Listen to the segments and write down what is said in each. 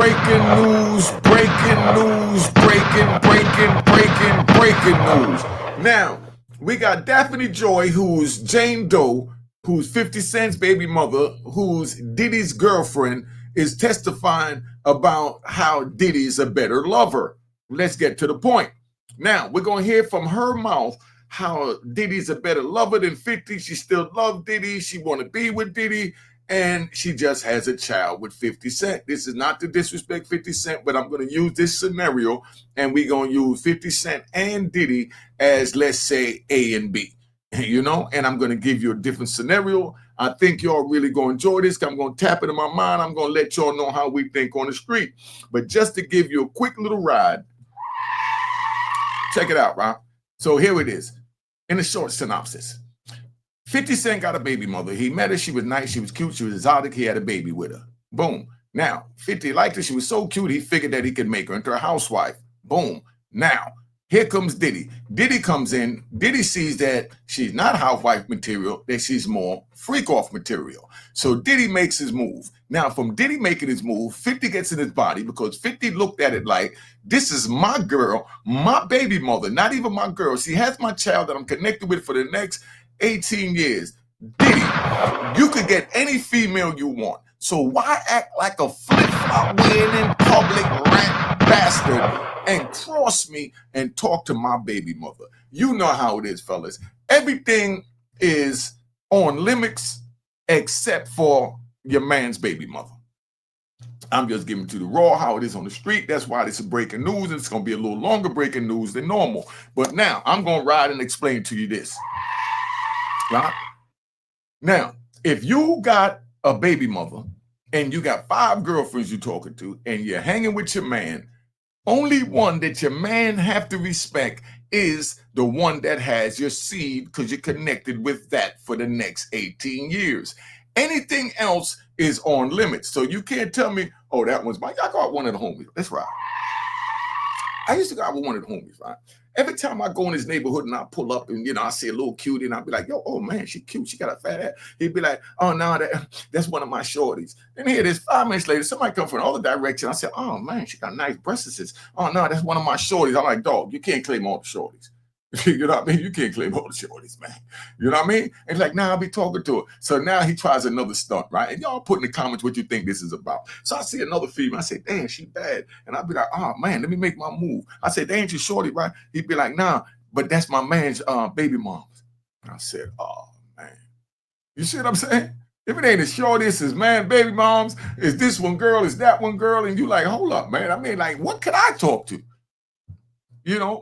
breaking news, breaking news. Now, we got Daphne Joy, who's Jane Doe, who's 50 Cent's baby mother, who's Diddy's girlfriend, is testifying about how Diddy's a better lover. Let's get to the point. Now, we're going to hear from her mouth how Diddy's a better lover than 50. She still loves Diddy. She want to be with Diddy. And she just has a child with 50 Cent. This is not to disrespect 50 Cent, but I'm going to use this scenario, and we're going to use 50 Cent and Diddy as, let's say, A and B, and I'm going to give you a different scenario. I think y'all really going to enjoy this. I'm going to tap it in my mind. I'm going to let y'all know how we think on the street. But just to give you a quick little ride, check it out, right? So here it is in a short synopsis. 50 Cent got a baby mother. He met her. She was nice. She was cute. She was exotic. He had a baby with her. Boom. Now, 50 liked her. She was so cute, he figured that he could make her into a housewife. Boom. Now, here comes Diddy. Diddy comes in. Diddy sees that she's not housewife material, that she's more freak-off material. So Diddy makes his move. Now, from Diddy making his move, 50 gets in his body because 50 looked at it like, this is my girl, my baby mother, not even my girl. She has my child that I'm connected with for the next 18 years. Diddy, you could get any female you want. So why act like a flip-flop wearing in public rat bastard and cross me and talk to my baby mother? You know how it is, fellas. Everything is on limits except for your man's baby mother. I'm just giving to the raw how it is on the street. That's why this is breaking news, and it's going to be a little longer breaking news than normal. But now I'm going to ride and explain to you this. Right? Now, if you got a baby mother and you got 5 girlfriends you're talking to and you're hanging with your man, only one that your man have to respect is the one that has your seed because you're connected with that for the next 18 years. Anything else is on limits. So you can't tell me, oh, that one's mine. I got one of the homies. That's right. I used to go out with one of the homies, right? Every time I go in his neighborhood and I pull up and, I see a little cutie and I'll be like, yo, oh man, she cute. She got a fat ass. He'd be like, oh, no, that's one of my shorties. Then here it is, 5 minutes later, somebody come from all the direction. I said, oh man, she got nice breasts. Oh no, that's one of my shorties. I'm like, dog, you can't claim all the shorties. You know what I mean? You can't claim all the shorties, man. You know what I mean? And like, now I'll be talking to her. So now he tries another stunt, right? And y'all put in the comments what you think this is about. So I see another female. I say, damn, she bad. And I'll be like, oh man, let me make my move. I said, they ain't your shorty, right? He'd be like, nah, but that's my man's baby moms. And I said, oh man. You see what I'm saying? If it ain't a shorty, it's his man, baby moms. Is this one girl? Is that one girl? And you like, hold up, man. I mean, like, what could I talk to?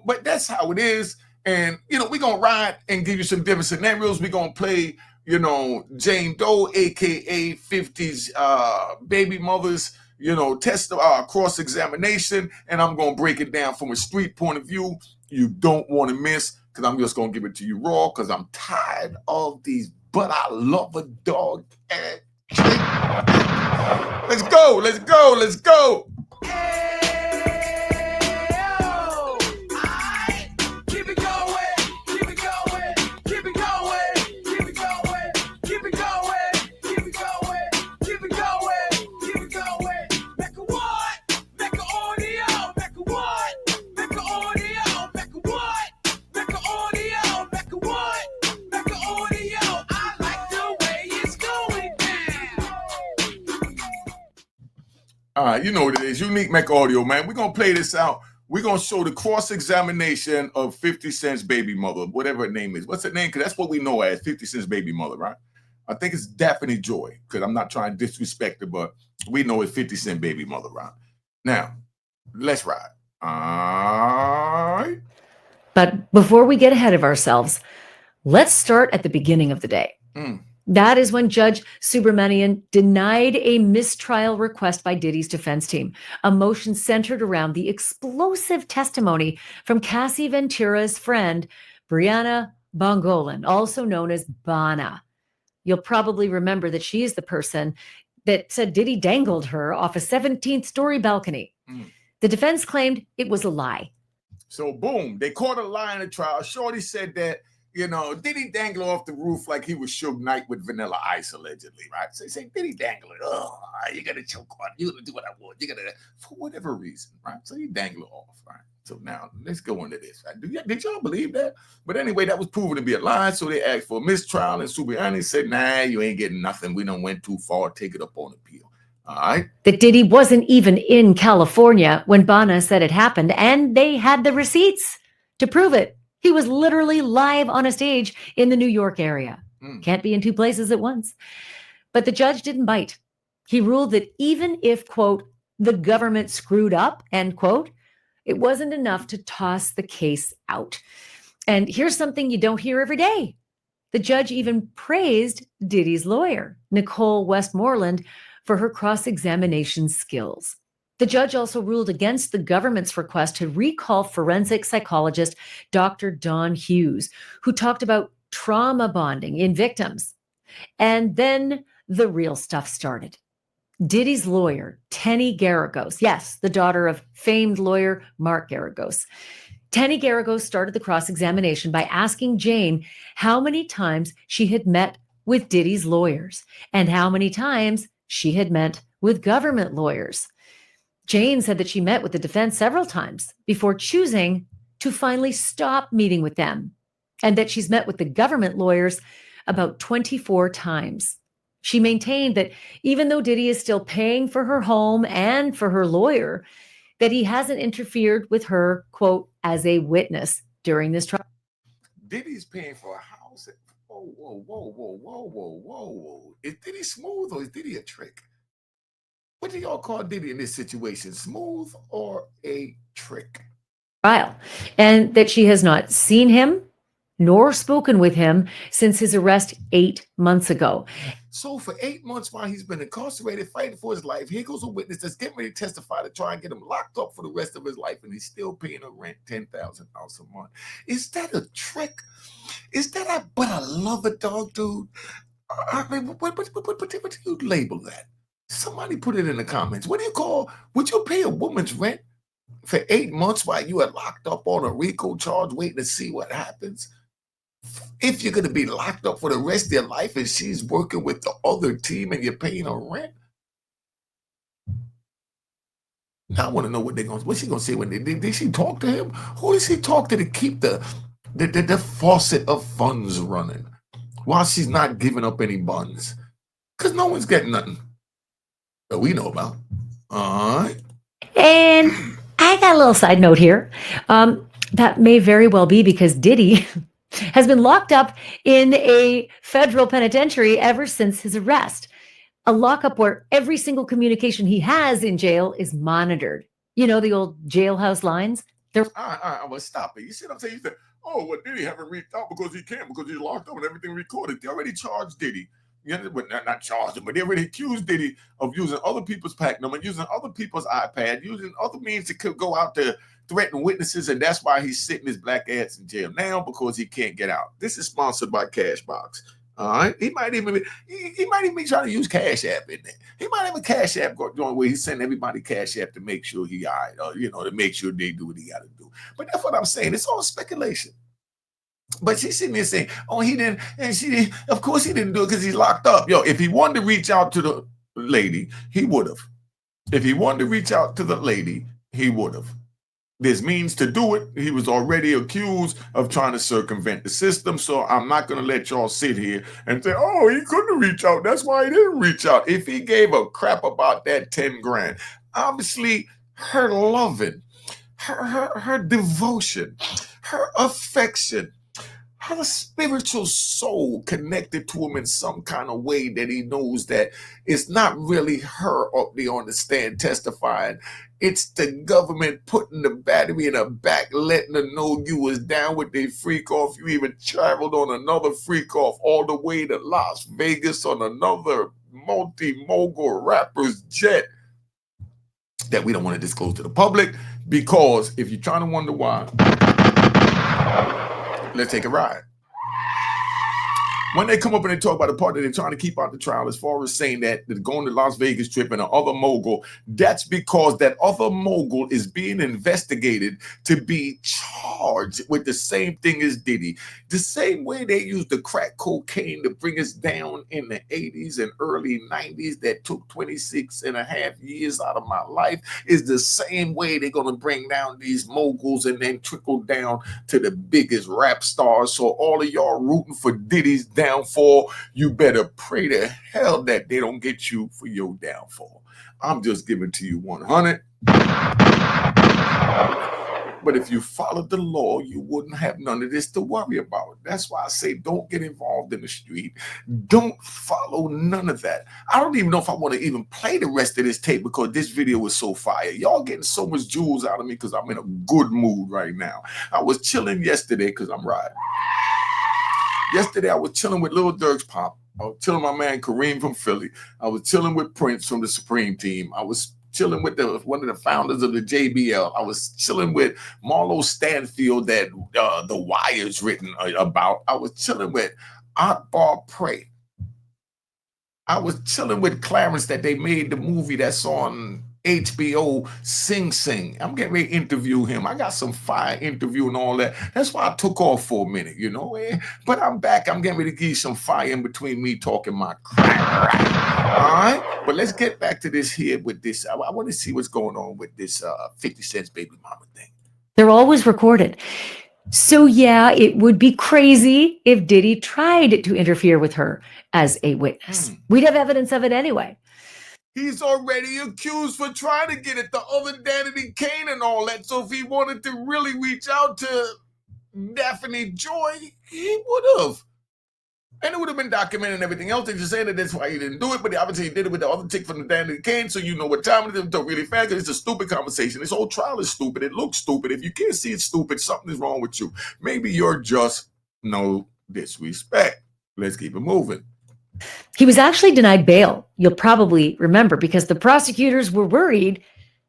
But that's how it is. And, we're going to ride and give you some different scenarios. We're going to play, Jane Doe, a.k.a. 50's baby mother's, test cross-examination. And I'm going to break it down from a street point of view. You don't want to miss, because I'm just going to give it to you raw, because I'm tired of these, but I love a dog. Let's go, let's go, let's go. You know what it is. Unique Mech Audio, man. We're going to play this out. We're going to show the cross-examination of 50 Cent's baby mother, whatever her name is. What's her name? Because that's what we know as 50 Cent's baby mother, right? I think it's Daphne Joy, because I'm not trying to disrespect her, but we know it's 50 Cent baby mother, right? Now, let's ride. All right. But before we get ahead of ourselves, let's start at the beginning of the day. That is when Judge Subramanian denied a mistrial request by Diddy's defense team, a motion centered around the explosive testimony from Cassie Ventura's friend, Brianna Bongolan, also known as Bana. You'll probably remember that she is the person that said Diddy dangled her off a 17th story balcony. The defense claimed it was a lie. So boom, they caught a lie in the trial. Shorty said that You know, Diddy dangle off the roof like he was Suge Knight with Vanilla Ice, allegedly, right? So they say, Diddy dangle it. Oh, you're going to choke on it. You're going to do what I want. You're going to, for whatever reason, right? So he dangle it off, right? So now let's go into this. Right? Did y'all believe that? But anyway, that was proven to be a lie. So they asked for a mistrial, and Subiani said, nah, you ain't getting nothing. We done went too far. Take it up on appeal. All right. That Diddy wasn't even in California when Bana said it happened, and they had the receipts to prove it. He was literally live on a stage in the New York area. Can't be in two places at once. But the judge didn't bite. He ruled that even if, quote, the government screwed up, end quote, it wasn't enough to toss the case out. And here's something you don't hear every day. The judge even praised Diddy's lawyer, Nicole Westmoreland, for her cross-examination skills. The judge also ruled against the government's request to recall forensic psychologist Dr. Don Hughes, who talked about trauma bonding in victims. And then the real stuff started. Diddy's lawyer, Tenny Garagos, yes, the daughter of famed lawyer Mark Garagos. Tenny Garagos started the cross-examination by asking Jane how many times she had met with Diddy's lawyers and how many times she had met with government lawyers. Jane said that she met with the defense several times before choosing to finally stop meeting with them, and that she's met with the government lawyers about 24 times. She maintained that even though Diddy is still paying for her home and for her lawyer, that he hasn't interfered with her, quote, as a witness during this trial. Diddy's paying for a house. Whoa, whoa, whoa, whoa, whoa, whoa, whoa, whoa. Is Diddy smooth or is Diddy a trick? What do y'all call Diddy in this situation? Smooth or a trick? Trial. And that she has not seen him nor spoken with him since his arrest 8 months ago. So for 8 months while he's been incarcerated fighting for his life, here goes a witness that's getting ready to testify to try and get him locked up for the rest of his life, and he's still paying a rent $10,000 a month. Is that a trick? Is that a, but I love a dog, dude? I mean, what do you label that? Somebody put it in the comments. What do you call, would you pay a woman's rent for 8 months while you are locked up on a RICO charge waiting to see what happens? If you're going to be locked up for the rest of your life and she's working with the other team and you're paying her rent? Now I want to know what's she going to say when did she talk to him? Who does she talk to keep the faucet of funds running while she's not giving up any buns? Because no one's getting nothing that we know about. All right. And I got a little side note here. That may very well be because Diddy has been locked up in a federal penitentiary ever since his arrest. A lockup where every single communication he has in jail is monitored. You know, the old jailhouse lines? All right, well, stop it. You see what I'm saying? You said, oh, well, Diddy haven't reached out because he can't, because he's locked up and everything recorded. They already charged Diddy. You know, but not charged him, but they already accused Diddy of using other people's pack number, using other people's iPad, using other means to go out to threaten witnesses, and that's why he's sitting his black ass in jail now, because he can't get out. This is sponsored by Cashbox. All right, he might even be trying to use Cash App in there. He might have a Cash App going where he's sending everybody Cash App to make sure he all right, or to make sure they do what he got to do. But that's what I'm saying. It's all speculation. But she's sitting there saying, oh, he didn't, and she didn't. Of course he didn't do it because he's locked up. Yo, if he wanted to reach out to the lady, he would have. If he wanted to reach out to the lady, he would have. There's means to do it. He was already accused of trying to circumvent the system. So I'm not going to let y'all sit here and say, oh, he couldn't reach out. That's why he didn't reach out. If he gave a crap about that 10 grand, obviously her loving, her devotion, her affection, her spiritual soul connected to him in some kind of way that he knows that it's not really her up there on the stand testifying. It's the government putting the battery in her back, letting her know you was down with the freak off. You even traveled on another freak off all the way to Las Vegas on another multi-mogul rapper's jet that we don't want to disclose to the public, because if you're trying to wonder why, let's take a ride. When they come up and they talk about the part that they're trying to keep out the trial, as far as saying that they're going to Las Vegas trip and the other mogul, that's because that other mogul is being investigated to be charged with the same thing as Diddy. The same way they used the crack cocaine to bring us down in the 80s and early 90s that took 26 and a half years out of my life is the same way they're going to bring down these moguls and then trickle down to the biggest rap stars. So all of y'all rooting for Diddy's downfall, you better pray to hell that they don't get you for your downfall. I'm just giving to you 100. But if you followed the law, you wouldn't have none of this to worry about. That's why I say don't get involved in the street. Don't follow none of that. I don't even know if I want to even play the rest of this tape because this video was so fire. Y'all getting so much jewels out of me because I'm in a good mood right now. I was chilling yesterday because I'm riding. Yesterday, I was chilling with Lil Durk's pop. I was chilling with my man Kareem from Philly. I was chilling with Prince from the Supreme Team. I was chilling with one of the founders of the JBL. I was chilling with Marlo Stanfield that The Wire's written about. I was chilling with Aunt Bar Prey. I was chilling with Clarence that they made the movie that's on HBO, Sing Sing. I'm getting ready to interview him. I got some fire interview and all that. That's why I took off for a minute, you know. But I'm back. I'm getting ready to give you some fire in between me talking my crap. All right? But let's get back to this here with this. I want to see what's going on with this 50 Cent's baby mama thing. They're always recorded. So yeah, it would be crazy if Diddy tried to interfere with her as a witness. We'd have evidence of it anyway. He's already accused for trying to get at the other Danity Kane and all that. So if he wanted to really reach out to Daphne Joy, he would have. And it would have been documented and everything else. They just saying that that's why he didn't do it. But obviously he did it with the other chick from the Danity Kane. So you know what time it is. Don't really fast. It's a stupid conversation. This whole trial is stupid. It looks stupid. If you can't see it's stupid, something is wrong with you. Maybe you're just no disrespect. Let's keep it moving. He was actually denied bail, you'll probably remember, because the prosecutors were worried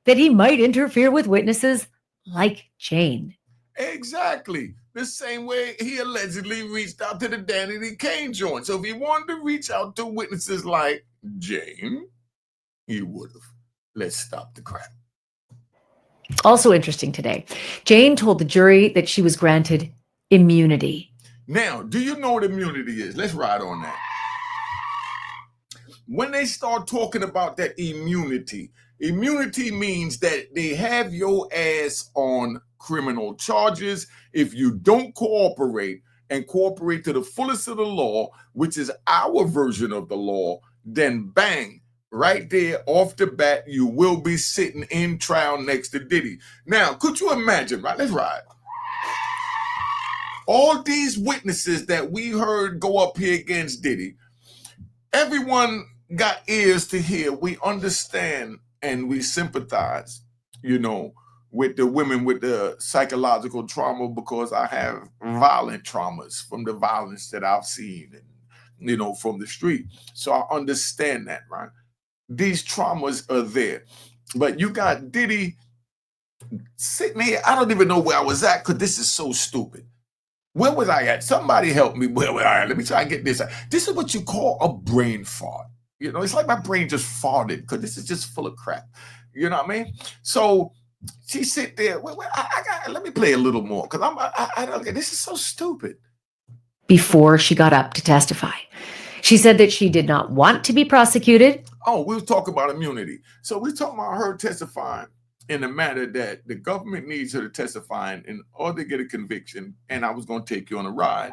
that he might interfere with witnesses like Jane. Exactly. The same way he allegedly reached out to the Danity Kane joint. So if he wanted to reach out to witnesses like Jane, he would have. Let's stop the crap. Also interesting today, Jane told the jury that she was granted immunity. Now, do you know what immunity is? Let's ride on that. When they start talking about that immunity means that they have your ass on criminal charges if you don't cooperate and cooperate to the fullest of the law, which is our version of the law, then bang, right there off the bat, you will be sitting in trial next to Diddy. Now, could you imagine, right? Let's ride. All these witnesses that we heard go up here against Diddy, everyone got ears to hear. We understand and we sympathize, you know, with the women with the psychological trauma because I have violent traumas from the violence that I've seen and, you know, from the street. So I understand that, right? These traumas are there. But you got Diddy sitting here. I don't even know where I was at because this is so stupid. Where was I at? Somebody help me. Where was I at? Let me try and get this. This is what you call a brain fart. You know, it's like my brain just farted because this is just full of crap. You know what I mean? So she sit there. Let me play a little more because I don't get this is so stupid. Before she got up to testify, she said that she did not want to be prosecuted. Oh, we were talking about immunity. So we're talking about her testifying in a matter that the government needs her to testify in order to get a conviction. And I was going to take you on a ride.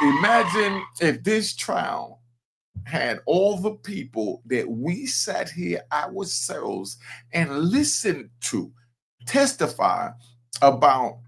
Imagine if this trial had all the people that we sat here ourselves and listened to testify about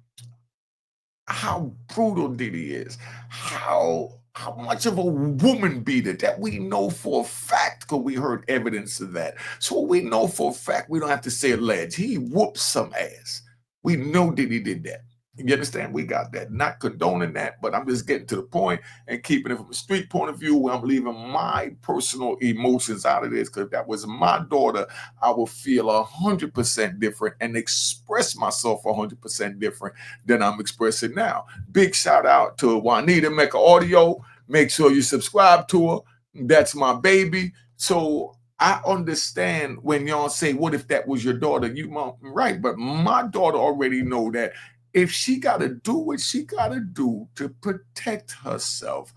how brutal Diddy is, how much of a woman beater that we know for a fact because we heard evidence of that. So we know for a fact, we don't have to say alleged. He whooped some ass. We know Diddy did that. You understand? We got that. Not condoning that, but I'm just getting to the point and keeping it from a street point of view where I'm leaving my personal emotions out of this. Because if that was my daughter, I would feel 100% different and express myself 100% different than I'm expressing now. Big shout out to Juanita Mecca Audio. Make sure you subscribe to her. That's my baby. So I understand when y'all say, what if that was your daughter? You mom, right. But my daughter already know that if she got to do what she got to do to protect herself,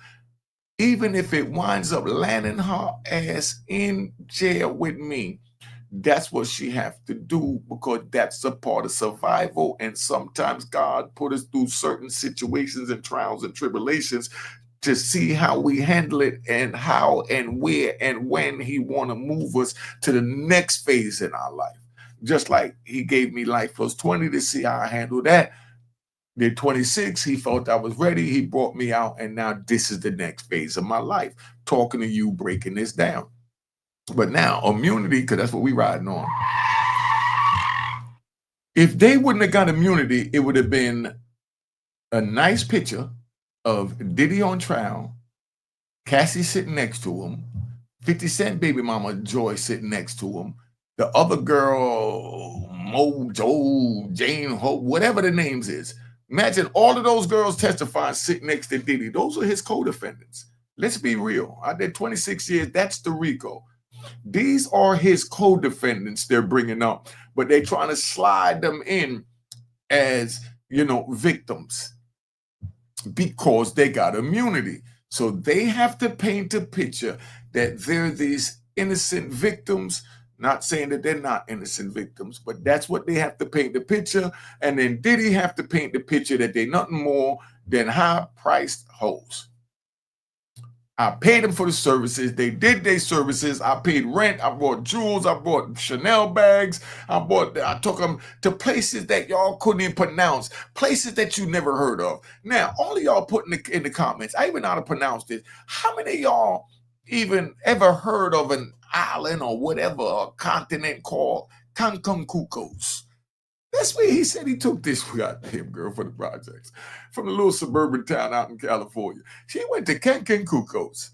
even if it winds up landing her ass in jail with me, that's what she have to do, because that's a part of survival. And sometimes God put us through certain situations and trials and tribulations to see how we handle it, and how and where and when he want to move us to the next phase in our life. Just like he gave me life plus 20 to see how I handle that. Then 26, he felt I was ready. He brought me out, and now this is the next phase of my life. Talking to you, breaking this down. But now immunity, because that's what we riding on. If they wouldn't have got immunity, it would have been a nice picture of Diddy on trial, Cassie sitting next to him, 50 Cent baby mama Joy sitting next to him, the other girl, Mo, Joe, Jane, Hope, whatever the names is. Imagine all of those girls testifying sitting next to Diddy. Those are his co-defendants. Let's be real. I did 26 years. That's the RICO. These are his co-defendants they're bringing up, but they're trying to slide them in as, victims because they got immunity. So they have to paint a picture that they're these innocent victims. Not saying that they're not innocent victims, but that's what they have to paint the picture. And then Diddy have to paint the picture that they're nothing more than high-priced hoes. I paid them for the services. They did their services. I paid rent. I bought jewels. I bought Chanel bags. I took them to places that y'all couldn't even pronounce, places that you never heard of. Now, all of y'all put in the comments, I even know how to pronounce this. How many of y'all even ever heard of an island or whatever, a continent called Cancun? That's where he said he took this goddamn girl for the projects from a little suburban town out in California. She went to Cancun.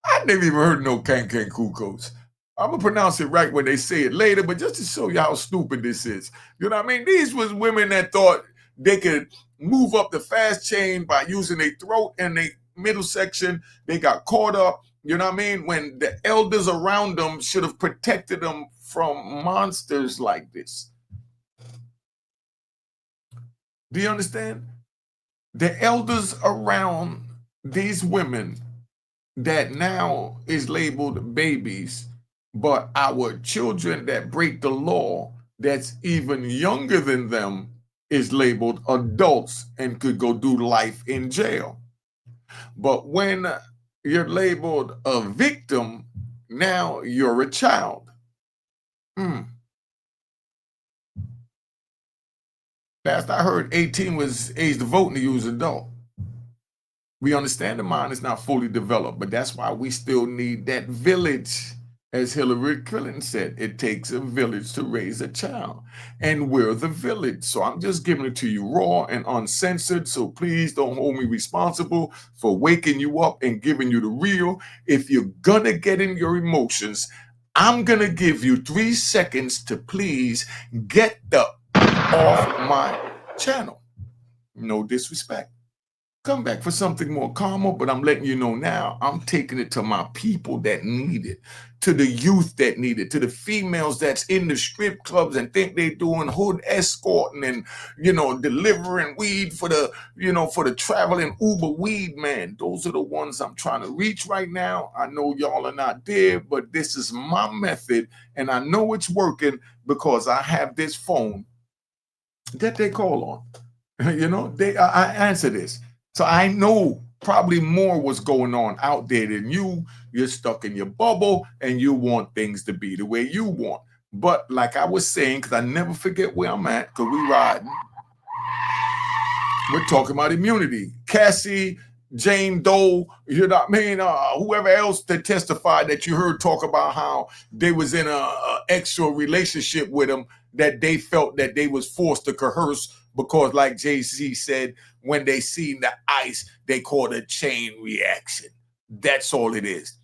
I never even heard no Cancun. I'm gonna pronounce it right when they say it later, but just to show you how stupid this is. You know what I mean? These was women that thought they could move up the fast chain by using their throat and their middle section. They got caught up, you know what I mean, when the elders around them should have protected them from monsters like this. Do you understand? The elders around these women that now is labeled babies, but our children that break the law that's even younger than them is labeled adults and could go do life in jail. But when you're labeled a victim, now you're a child. Last I heard, 18 was age to vote and to use adult. We understand the mind is not fully developed, but that's why we still need that village. As Hillary Clinton said, it takes a village to raise a child. And we're the village. So I'm just giving it to you raw and uncensored. So please don't hold me responsible for waking you up and giving you the real. If you're going to get in your emotions, I'm going to give you 3 seconds to please get the off my channel. No disrespect. Come back for something more calmer, but I'm letting you know now, I'm taking it to my people that need it, to the youth that need it, to the females that's in the strip clubs and think they're doing hood escorting and, delivering weed for the traveling Uber weed man. Those are the ones I'm trying to reach right now. I know y'all are not there, but this is my method, and I know it's working because I have this phone that they call on. I answer this. So I know probably more what's going on out there than you. You're stuck in your bubble and you want things to be the way you want. But like I was saying, because I never forget where I'm at, because we riding. We're talking about immunity. Cassie, Jane Doe, you know what I mean? Whoever else that testified that you heard talk about how they was in a extra relationship with him, that they felt that they was forced to coerce because, like Jay-Z said, when they seen the ice, they call it a chain reaction. That's all it is.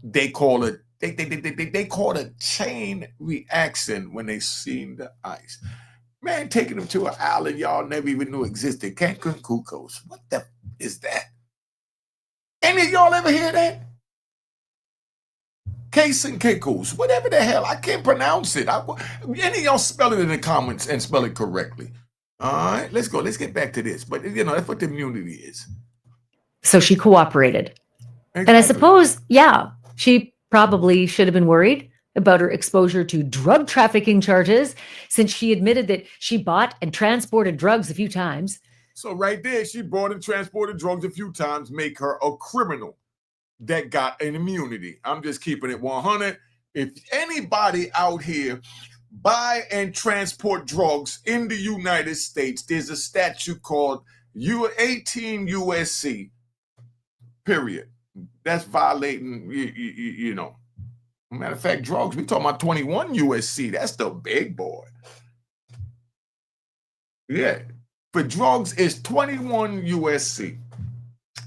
They call it they call it a chain reaction when they seen the ice. Man, taking them to an island y'all never even knew existed. Cancun. What the is that? Any of y'all ever hear that? Case and Kekos, whatever the hell. I can't pronounce it. Any of y'all spell it in the comments and spell it correctly. All right, let's go. Let's get back to this. But, that's what the immunity is. So she cooperated. Exactly. And I suppose, she probably should have been worried about her exposure to drug trafficking charges, since she admitted that she bought and transported drugs a few times. So right there, she bought and transported drugs a few times, make her a criminal that got an immunity. I'm just keeping it 100. If anybody out here buy and transport drugs in the United States, there's a statute called 18 USC, period. That's violating, Matter of fact, drugs, we talking about 21 USC. That's the big boy. Yeah. For drugs, it's 21 USC.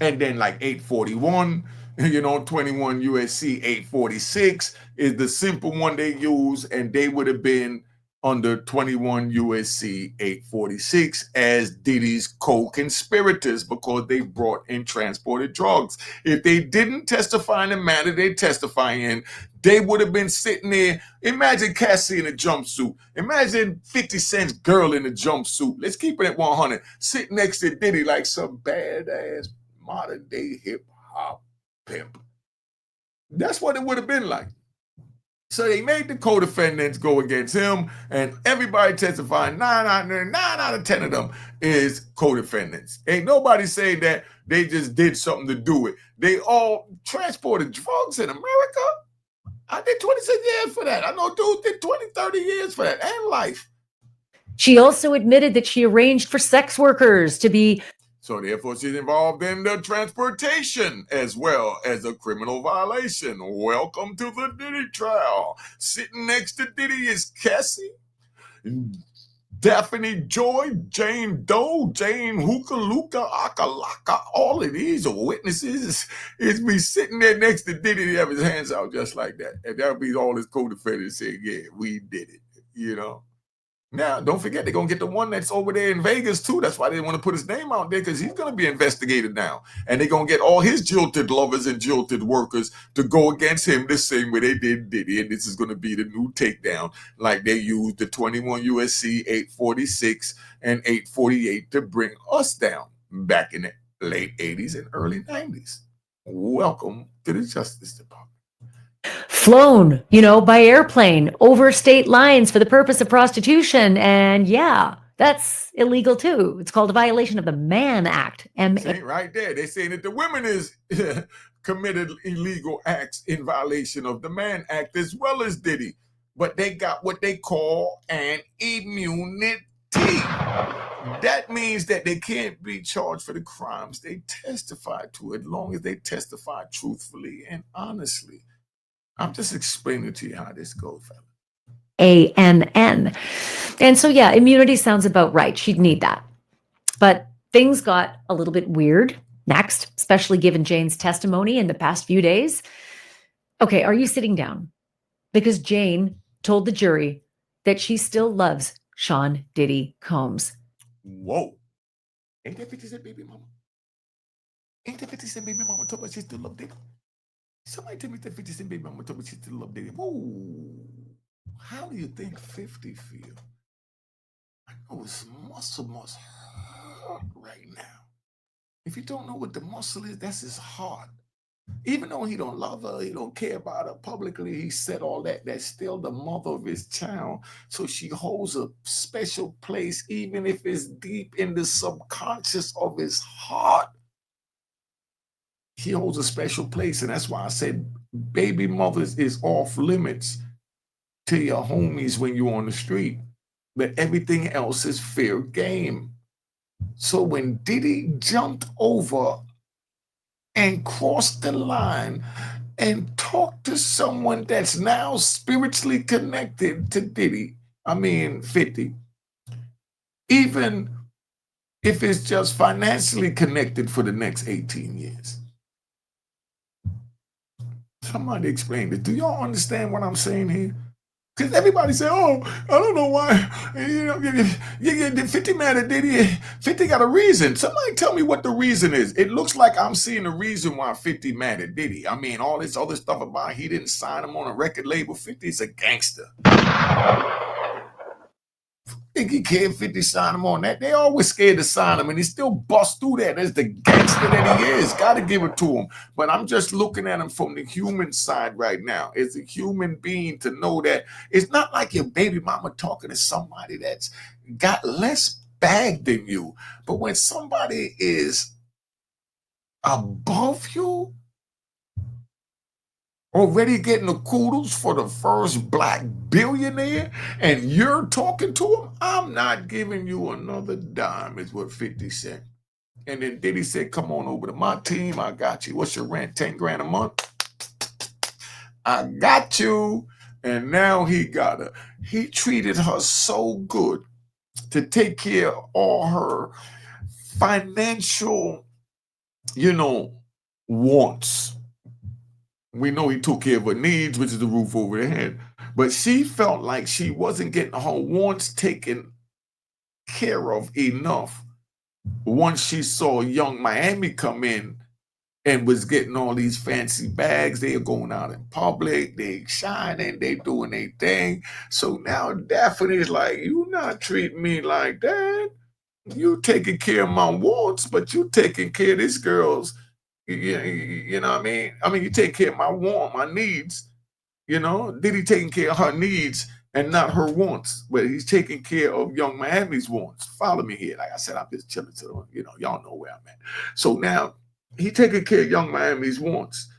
And then like 841, 21 USC 846 is the simple one they use. And they would have been under 21 USC 846 as Diddy's co-conspirators because they brought and transported drugs. If they didn't testify in the matter they testify in, they would have been sitting there. Imagine Cassie in a jumpsuit. Imagine 50 Cent's girl in a jumpsuit. Let's keep it at 100. Sitting next to Diddy like some badass modern day hip hop pimp. That's what it would have been like. So they made the co-defendants go against him, and everybody testifying, 9 out of 10 of them is co-defendants. Ain't nobody saying that they just did something to do it. They all transported drugs in America. I did 26 years for that. I know dudes did 20, 30 years for that, and life. She also admitted that she arranged for sex workers to be... So therefore, she's involved in the transportation as well as a criminal violation. Welcome to the Diddy trial. Sitting next to Diddy is Cassie, Daphne Joy, Jane Doe, Jane Hookah, Luka, Akalaka. All of these are witnesses. Is me sitting there next to Diddy to have his hands out just like that. And that'll be all his co-defendants saying, yeah, we did it, Now, don't forget, they're going to get the one that's over there in Vegas, too. That's why they want to put his name out there, because he's going to be investigated now. And they're going to get all his jilted lovers and jilted workers to go against him the same way they did Diddy. And this is going to be the new takedown, like they used the 21 USC 846 and 848 to bring us down back in the late 80s and early 90s. Welcome to the Justice Department. Flown, by airplane over state lines for the purpose of prostitution. And that's illegal too. It's called a violation of the Mann Act. Right there. They're saying that the women is committed illegal acts in violation of the Mann Act as well as Diddy. But they got what they call an immunity. That means that they can't be charged for the crimes they testify to, as long as they testify truthfully and honestly. I'm just explaining to you how this goes, fella. ANN. And so, immunity sounds about right. She'd need that. But things got a little bit weird next, especially given Jane's testimony in the past few days. Okay, are you sitting down? Because Jane told the jury that she still loves Sean Diddy Combs. Whoa. Ain't that 50 Cent baby mama? Ain't that 50 Cent baby mama told me she still loved Diddy? Somebody tell me that 50 Cent baby mama told me she still loved Diddy. Whoa. How do you think 50 feel? I know his muscle must hurt right now. If you don't know what the muscle is, that's his heart. Even though he don't love her, he don't care about her publicly, he said all that, that's still the mother of his child. So she holds a special place, even if it's deep in the subconscious of his heart. He holds a special place, and that's why I said baby mothers is off limits to your homies when you're on the street. But everything else is fair game. So when Diddy jumped over and crossed the line and talked to someone that's now spiritually connected to Diddy, 50, even if it's just financially connected for the next 18 years. Somebody explain it. Do y'all understand what I'm saying here? Because everybody say, oh, I don't know why. You 50 mad at Diddy. 50 got a reason. Somebody tell me what the reason is. It looks like I'm seeing the reason why 50 mad at Diddy. I mean, all this other stuff about he didn't sign him on a record label. 50 is a gangster. Think he cared 50 sign him on that? They always scared to sign him, and he still bust through that as the gangster that he is. Got to give it to him. But I'm just looking at him from the human side right now. As a human being, to know that it's not like your baby mama talking to somebody that's got less bag than you. But when somebody is above you, already getting the kudos for the first black billionaire, and you're talking to him, I'm not giving you another dime, is what 50 said. And then Diddy said, come on over to my team. I got you. What's your rent? 10 grand a month? I got you. And now he got her. He treated her so good to take care of all her financial, wants. We know he took care of her needs, which is the roof over her head. But she felt like she wasn't getting her wants taken care of enough once she saw Young Miami come in and was getting all these fancy bags. They are going out in public, they shining, they doing their thing. So now Daphne's like, you not treating me like that. You taking care of my wants, but you taking care of this girl's. You know what I mean? I mean, you take care of my needs. Diddy taking care of her needs and not her wants, but he's taking care of Young Miami's wants. Follow me here. Like I said, I'm just chilling to y'all know where I'm at. So now he taking care of Young Miami's wants,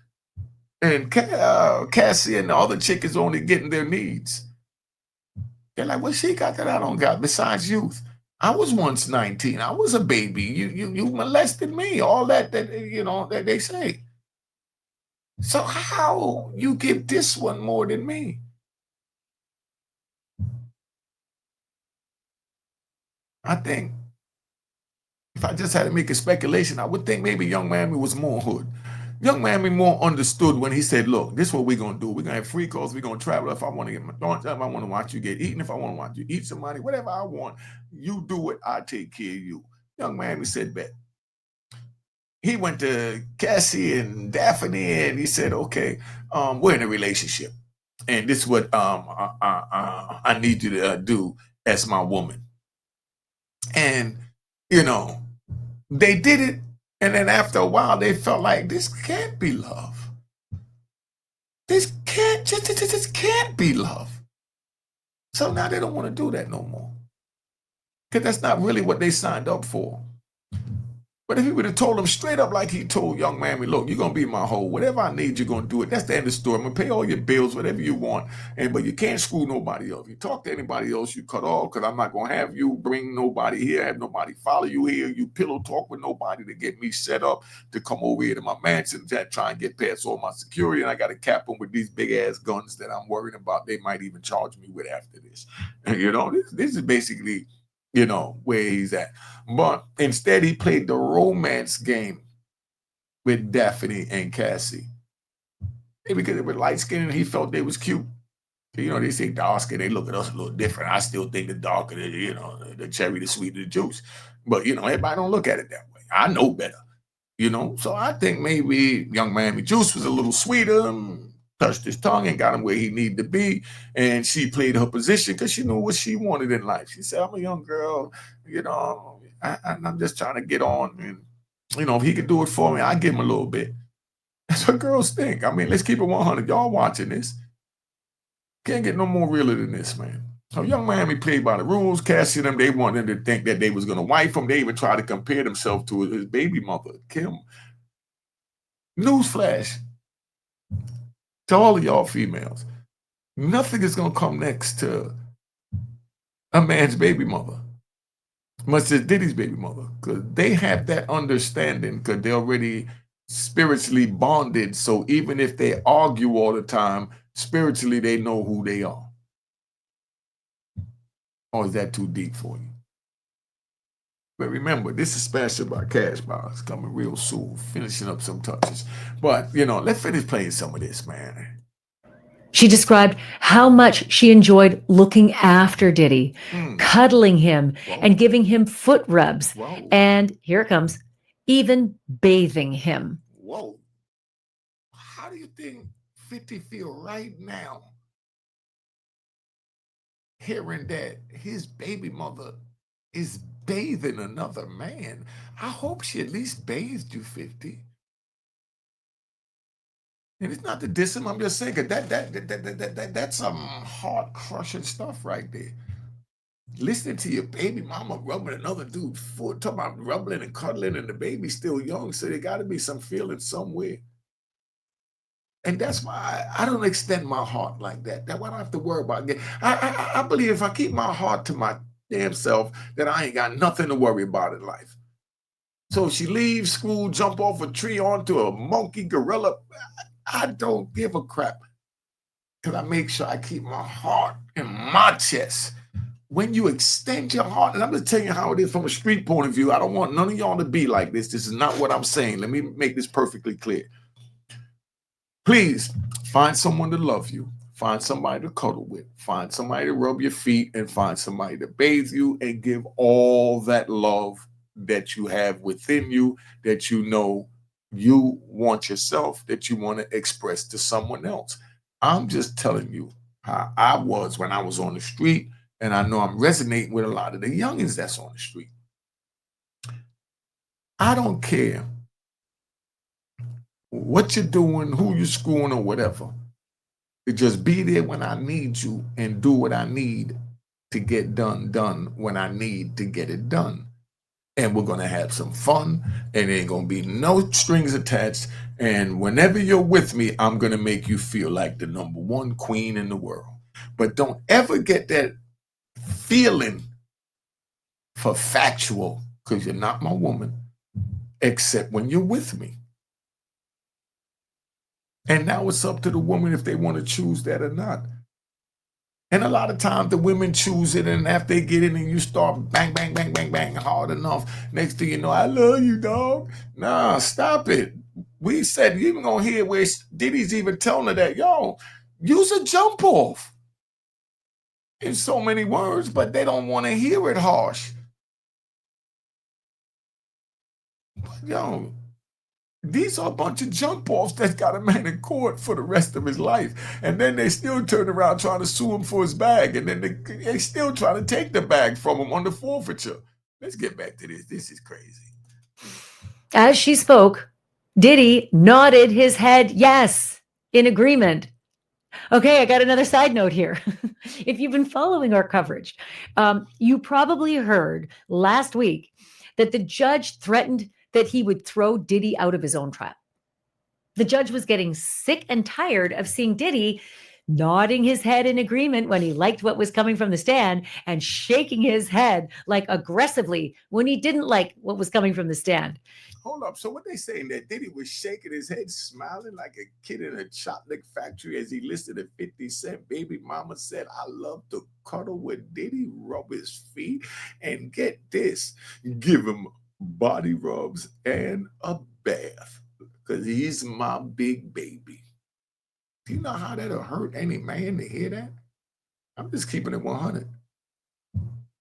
and Cassie and the other chick is only getting their needs. They're like, what she got that I don't got besides youth? I was once 19. I was a baby. You molested me. All that that they say. So how you give this one more than me? I think if I just had to make a speculation, I would think maybe Young Miami was more hood. Young Miami more understood when he said, look, this is what we're going to do. We're going to have free calls. We're going to travel. If I want to get my thorns up, I want to watch you get eaten. If I want to watch you eat somebody, whatever I want, you do it. I take care of you. Young Miami said, bet. He went to Cassie and Daphne and he said, okay, we're in a relationship. And this is what I need you to do as my woman. And, they did it. And then after a while, they felt like this can't be love. This can't be love. So now they don't want to do that no more. Because that's not really what they signed up for. But if he would have told him straight up like he told Young Miami, look, you're going to be my hoe. Whatever I need, you're going to do it. That's the end of the story. I'm going to pay all your bills, whatever you want. But you can't screw nobody else. If you talk to anybody else, you cut off because I'm not going to have you bring nobody here, have nobody follow you here. You pillow talk with nobody to get me set up to come over here to my mansion to try and get past all my security. And I got to cap them with these big ass guns that I'm worried about. They might even charge me with after this. This is basically where he's at. But instead, he played the romance game with Daphne and Cassie. Maybe because they were light skinned and he felt they was cute. They say dark skin, they look at us a little different. I still think the darker, the cherry, the sweeter the juice. But, everybody don't look at it that way. I know better, So I think maybe Young Miami Juice was a little sweeter, touched his tongue and got him where he needed to be. And she played her position because she knew what she wanted in life. She said, I'm a young girl, I'm just trying to get on. And, if he could do it for me, I'll give him a little bit. That's what girls think. I mean, let's keep it 100. Y'all watching this. Can't get no more realer than this, man. So Young Miami played by the rules. Cassie them, they wanted them to think that they was going to wife him. They even tried to compare themselves to his baby mother, Kim. Newsflash. To all of y'all females, nothing is going to come next to a man's baby mother, much as Diddy's baby mother, because they have that understanding because they're already spiritually bonded. So even if they argue all the time, spiritually, they know who they are. Or is that too deep for you? But remember, this is special by Cash Box coming real soon, finishing up some touches. But, let's finish playing some of this, man. She described how much she enjoyed looking after Diddy, cuddling him, and giving him foot rubs. Whoa. And here it comes, even bathing him. Whoa. How do you think 50 feel right now hearing that his baby mother is bathing another man? I hope she at least bathed you, 50. And it's not to diss him, I'm just saying, 'cause that's some heart crushing stuff right there. Listening to your baby mama rubbing another dude's foot, talking about rubbing and cuddling, and the baby's still young, so there got to be some feeling somewhere. And that's why I don't extend my heart like that. That's why I don't have to worry about it. I believe if I keep my heart to my damn self, then I ain't got nothing to worry about in life. So if she leaves school, jump off a tree onto a monkey, gorilla, I don't give a crap. Because I make sure I keep my heart in my chest. When you extend your heart, and I'm just telling you how it is from a street point of view, I don't want none of y'all to be like this. This is not what I'm saying. Let me make this perfectly clear. Please find someone to love you. Find somebody to cuddle with. Find somebody to rub your feet, and find somebody to bathe you, and give all that love that you have within you, that you know you want yourself, that you want to express to someone else. I'm just telling you how I was when I was on the street, and I know I'm resonating with a lot of the youngins that's on the street. I don't care what you're doing, who you're screwing, or whatever. Just be there when I need you and do what I need to get done when I need to get it done. And we're going to have some fun, and there ain't going to be no strings attached. And whenever you're with me, I'm going to make you feel like the number one queen in the world. But don't ever get that feeling for factual, because you're not my woman, except when you're with me. And now it's up to the woman if they want to choose that or not. And a lot of times the women choose it, and after they get in and you start bang, bang, bang, bang, bang hard enough, next thing you know, I love you, dog. Nah, stop it. We said, you even gonna hear where Diddy's even telling her that, yo, use a jump off. In so many words, but they don't want to hear it harsh. But yo, these are a bunch of jump offs that's got a man in court for the rest of his life. And then they still turn around trying to sue him for his bag. And then they still trying to take the bag from him on the forfeiture. Let's get back to this. This is crazy. As she spoke, Diddy nodded his head yes, in agreement. Okay, I got another side note here. If you've been following our coverage, you probably heard last week that the judge threatened that he would throw Diddy out of his own trial. The judge was getting sick and tired of seeing Diddy nodding his head in agreement when he liked what was coming from the stand and shaking his head like aggressively when he didn't like what was coming from the stand. Hold up. So what they saying that Diddy was shaking his head, smiling like a kid in a chocolate factory as he listed a 50 Cent baby mama said, I love to cuddle with Diddy, rub his feet, and get this, give him body rubs and a bath. Because he's my big baby. Do you know how that'll hurt any man to hear that? I'm just keeping it 100.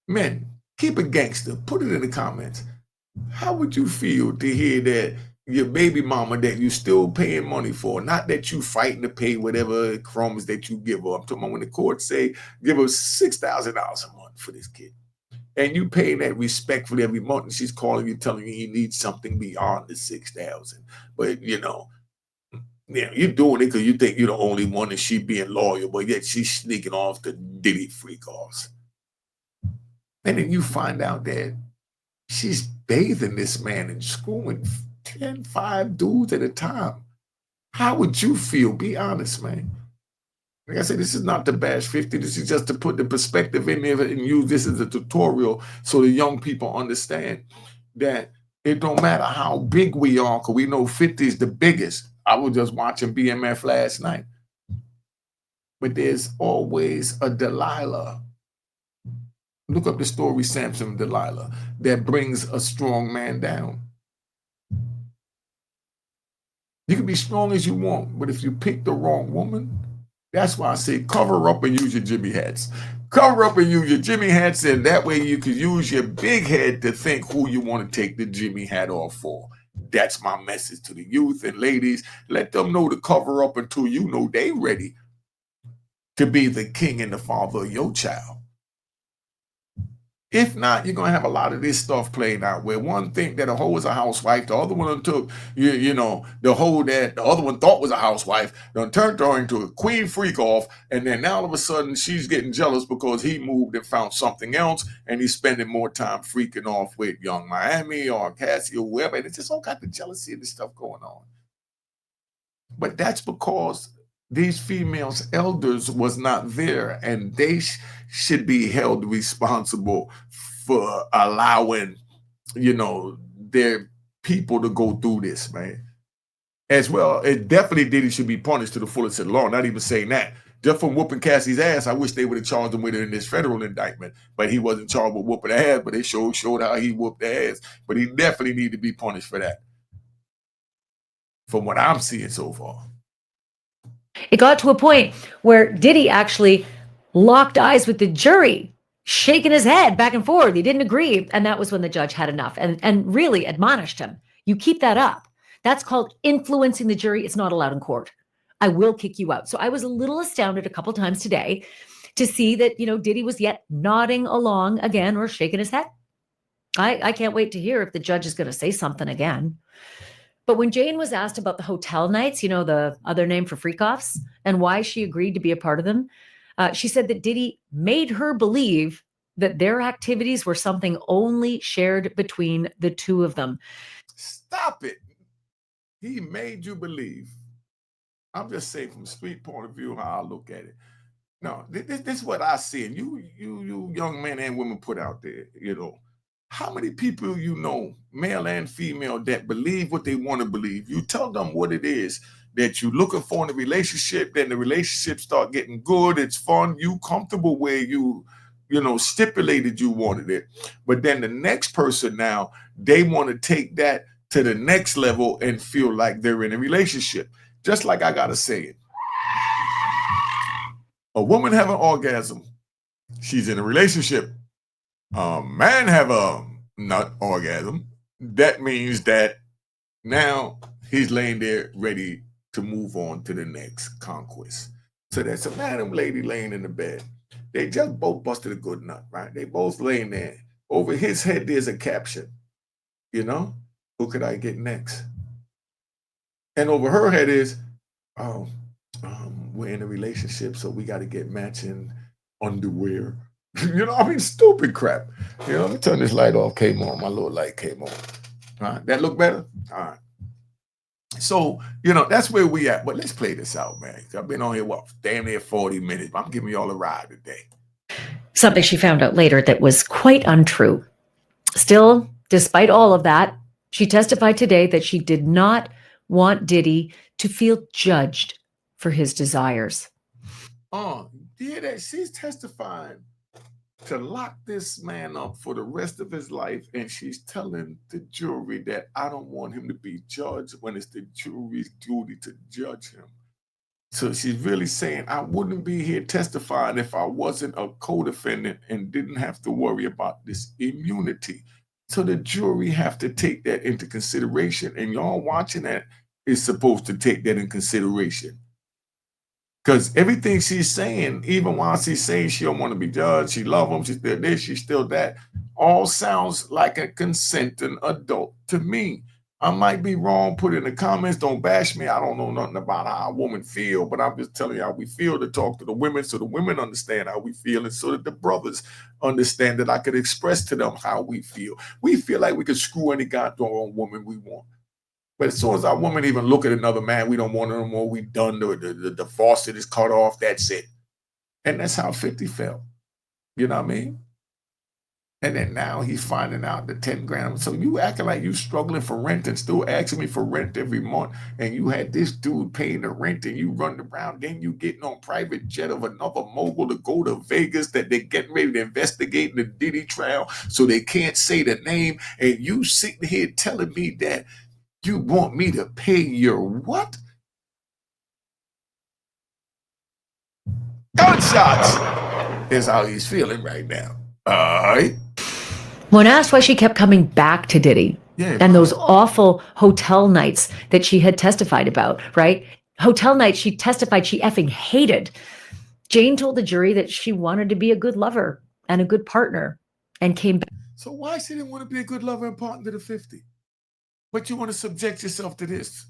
Men, keep it gangster. Put it in the comments. How would you feel to hear that your baby mama that you still paying money for, not that you fighting to pay whatever crumbs that you give her? I'm talking about when the court say give her $6,000 a month for this kid, and you paying that respectfully every month, and she's calling you telling you he needs something beyond the 6,000. But you're doing it because you think you're the only one, and she being loyal, but yet she's sneaking off the Diddy freak offs. And then you find out that she's bathing this man and screwing 10, 5 dudes at a time. How would you feel? Be honest, man. Like I said, this is not to bash 50. This is just to put the perspective in there and use this as a tutorial so the young people understand that it don't matter how big we are, because we know 50 is the biggest. I was just watching BMF last night. But there's always a Delilah. Look up the story Samson and Delilah that brings a strong man down. You can be strong as you want, but if you pick the wrong woman, That's why I say cover up and use your Jimmy hats. Cover up and use your Jimmy hats, and that way you can use your big head to think who you want to take the Jimmy hat off for. That's my message to the youth and ladies. Let them know to cover up until you know they ready to be the king and the father of your child. If not, you're gonna have a lot of this stuff playing out where one think that a hoe is a housewife, the other one took the hoe that the other one thought was a housewife, then turned her into a queen freak off, and then now all of a sudden she's getting jealous because he moved and found something else, and he's spending more time freaking off with Young Miami or Cassie or whoever. And it's just all got the jealousy and the stuff going on. But that's because these females elders was not there, and they should be held responsible for allowing their people to go through this, man. As well, it definitely Diddy should be punished to the fullest of the law. Not even saying that. Just from whooping Cassie's ass, I wish they would have charged him with it in this federal indictment. But he wasn't charged with whooping the ass, but they showed how he whooped the ass. But he definitely need to be punished for that. From what I'm seeing so far. It got to a point where Diddy actually locked eyes with the jury, shaking his head back and forth. He didn't agree. And that was when the judge had enough and really admonished him. You keep that up. That's called influencing the jury. It's not allowed in court. I will kick you out. So I was a little astounded a couple times today to see that, Diddy was yet nodding along again or shaking his head. I can't wait to hear if the judge is going to say something again. But when Jane was asked about the hotel nights, the other name for freak-offs, and why she agreed to be a part of them, she said that Diddy made her believe that their activities were something only shared between the two of them. Stop it. He made you believe. I'm just saying from a street point of view how I look at it. No, this is what I see. And you young men and women put out there, how many people male and female, that believe what they want to believe? You tell them what it is that you're looking for in a relationship, then the relationship start getting good, it's fun, you comfortable where you stipulated you wanted it. But then the next person now, they want to take that to the next level and feel like they're in a relationship. Just like I gotta say it. A woman have an orgasm, she's in a relationship. A man have a nut orgasm, that means that now he's laying there ready to move on to the next conquest. So that's a man and lady laying in the bed. They just both busted a good nut, right? They both laying there. Over his head, there's a caption, who could I get next? And over her head is, oh, we're in a relationship, so we got to get matching underwear. Stupid crap. Let me turn this light off. Came on. My little light came on. All right. That look better? All right. So, that's where we at. But let's play this out, man. I've been on here, damn near 40 minutes. I'm giving you all a ride today. Something she found out later that was quite untrue. Still, despite all of that, she testified today that she did not want Diddy to feel judged for his desires. Yeah, that she's testifying to lock this man up for the rest of his life, and she's telling the jury that I don't want him to be judged when it's the jury's duty to judge him. So she's really saying, I wouldn't be here testifying if I wasn't a co-defendant and didn't have to worry about this immunity. So the jury have to take that into consideration, and y'all watching that is supposed to take that in consideration. Because everything she's saying, even while she's saying she don't want to be judged, she love him, she's still this, she's still that, all sounds like a consenting adult to me. I might be wrong. Put it in the comments. Don't bash me. I don't know nothing about how a woman feel, but I'm just telling you how we feel to talk to the women so the women understand how we feel, and so that the brothers understand that I could express to them how we feel. We feel like we could screw any goddamn woman we want. But as soon as our woman even look at another man, we don't want her no more. We done. The faucet is cut off. That's it. And that's how 50 felt. You know what I mean? And then now he's finding out the 10 grand. So you acting like you struggling for rent and still asking me for rent every month. And you had this dude paying the rent and you running around. Then you getting on private jet of another mogul to go to Vegas that they're getting ready to investigate the Diddy trial. So they can't say the name. And you sitting here telling me that you want me to pay your what? Gunshots is how he's feeling right now. All right. When asked why she kept coming back to Diddy and those awful hotel nights that she had testified about, right? Hotel nights she testified she effing hated. Jane told the jury that she wanted to be a good lover and a good partner and came back. So why she didn't want to be a good lover and partner to the 50? But you want to subject yourself to this?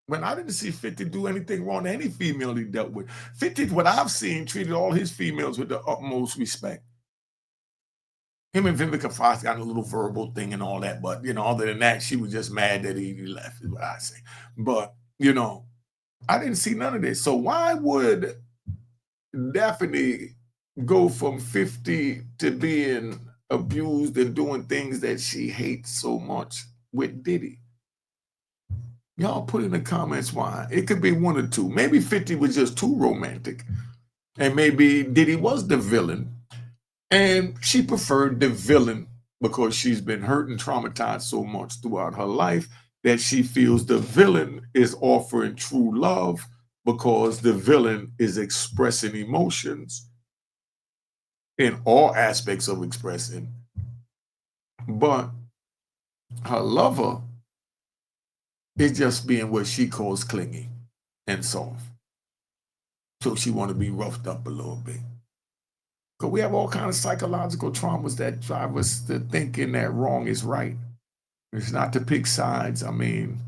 When I didn't see 50 do anything wrong to any female he dealt with. 50, what I've seen, treated all his females with the utmost respect. Him and Vivica Fox got a little verbal thing and all that, but, other than that, she was just mad that he left, is what I say. But, I didn't see none of this. So why would Daphne go from 50 to being abused and doing things that she hates so much with Diddy? Y'all put in the comments why. It could be one or two. Maybe 50 was just too romantic. And maybe Diddy was the villain. And she preferred the villain because she's been hurt and traumatized so much throughout her life that she feels the villain is offering true love because the villain is expressing emotions in all aspects of expressing. But her lover is just being what she calls clingy and soft. So she want to be roughed up a little bit. Because we have all kinds of psychological traumas that drive us to thinking that wrong is right. It's not to pick sides. I mean,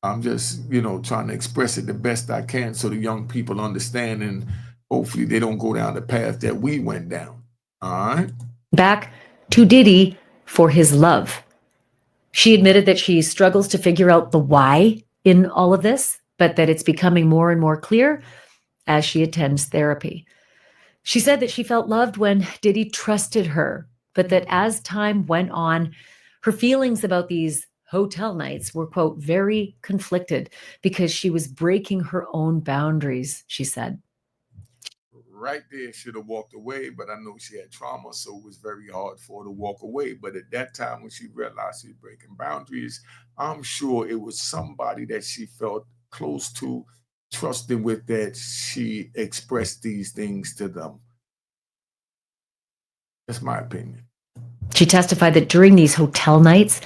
I'm just, trying to express it the best I can so the young people understand and hopefully they don't go down the path that we went down. All right? Back to Diddy for his love. She admitted that she struggles to figure out the why in all of this, but that it's becoming more and more clear as she attends therapy. She said that she felt loved when Diddy trusted her, but that as time went on, her feelings about these hotel nights were, quote, very conflicted because she was breaking her own boundaries, she said. Right there, should have walked away, but I know she had trauma, so it was very hard for her to walk away. But at that time, when she realized she was breaking boundaries, I'm sure it was somebody that she felt close to, trusting with, that she expressed these things to them. That's my opinion. She testified that during these hotel nights,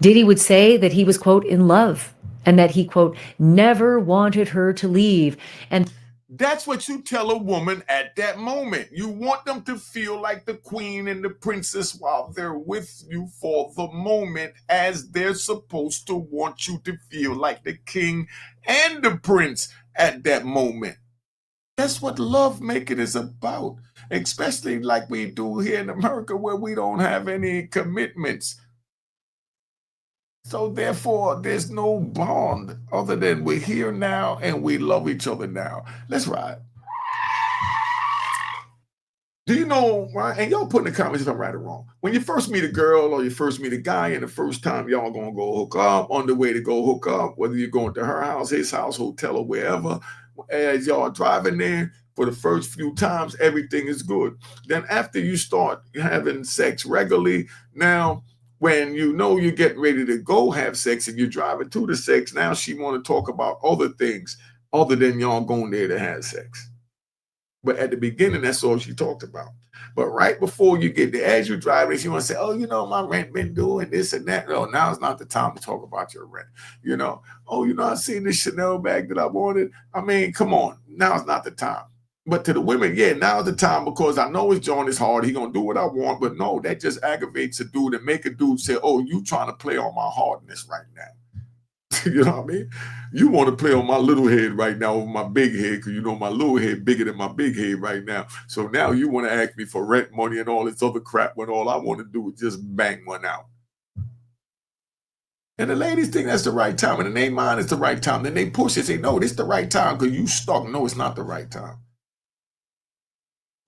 Diddy would say that he was, quote, in love and that he, quote, never wanted her to leave. And that's what you tell a woman at that moment. You want them to feel like the queen and the princess while they're with you for the moment, as they're supposed to want you to feel like the king and the prince at that moment. That's what love making is about, especially like we do here in America where we don't have any commitments. So therefore, there's no bond other than we're here now and we love each other now. Let's ride. Do you know, right? And y'all put in the comments if I'm right or wrong. When you first meet a girl or you first meet a guy, and the first time y'all gonna go hook up, on the way to go hook up, whether you're going to her house, his house, hotel, or wherever, as y'all driving there, for the first few times, everything is good. Then after you start having sex regularly, now when you know you're getting ready to go have sex and you're driving to the sex, now she want to talk about other things other than y'all going there to have sex. But at the beginning, that's all she talked about. But right before you get there, as you're driving, she want to say, oh, my rent been doing this and that. No, now's not the time to talk about your rent. I seen this Chanel bag that I wanted. I mean, come on. Now's not the time. But to the women, yeah, now's the time, because I know his joint is hard. He gonna do what I want. But no, that just aggravates a dude and make a dude say, oh, you trying to play on my hardness right now. You know what I mean? You want to play on my little head right now over my big head, because my little head bigger than my big head right now. So now you want to ask me for rent money and all this other crap when all I want to do is just bang one out. And the ladies think that's the right time. And in their mind, it's the right time. Then they push it, say, no, this is the right time because you stuck. No, it's not the right time.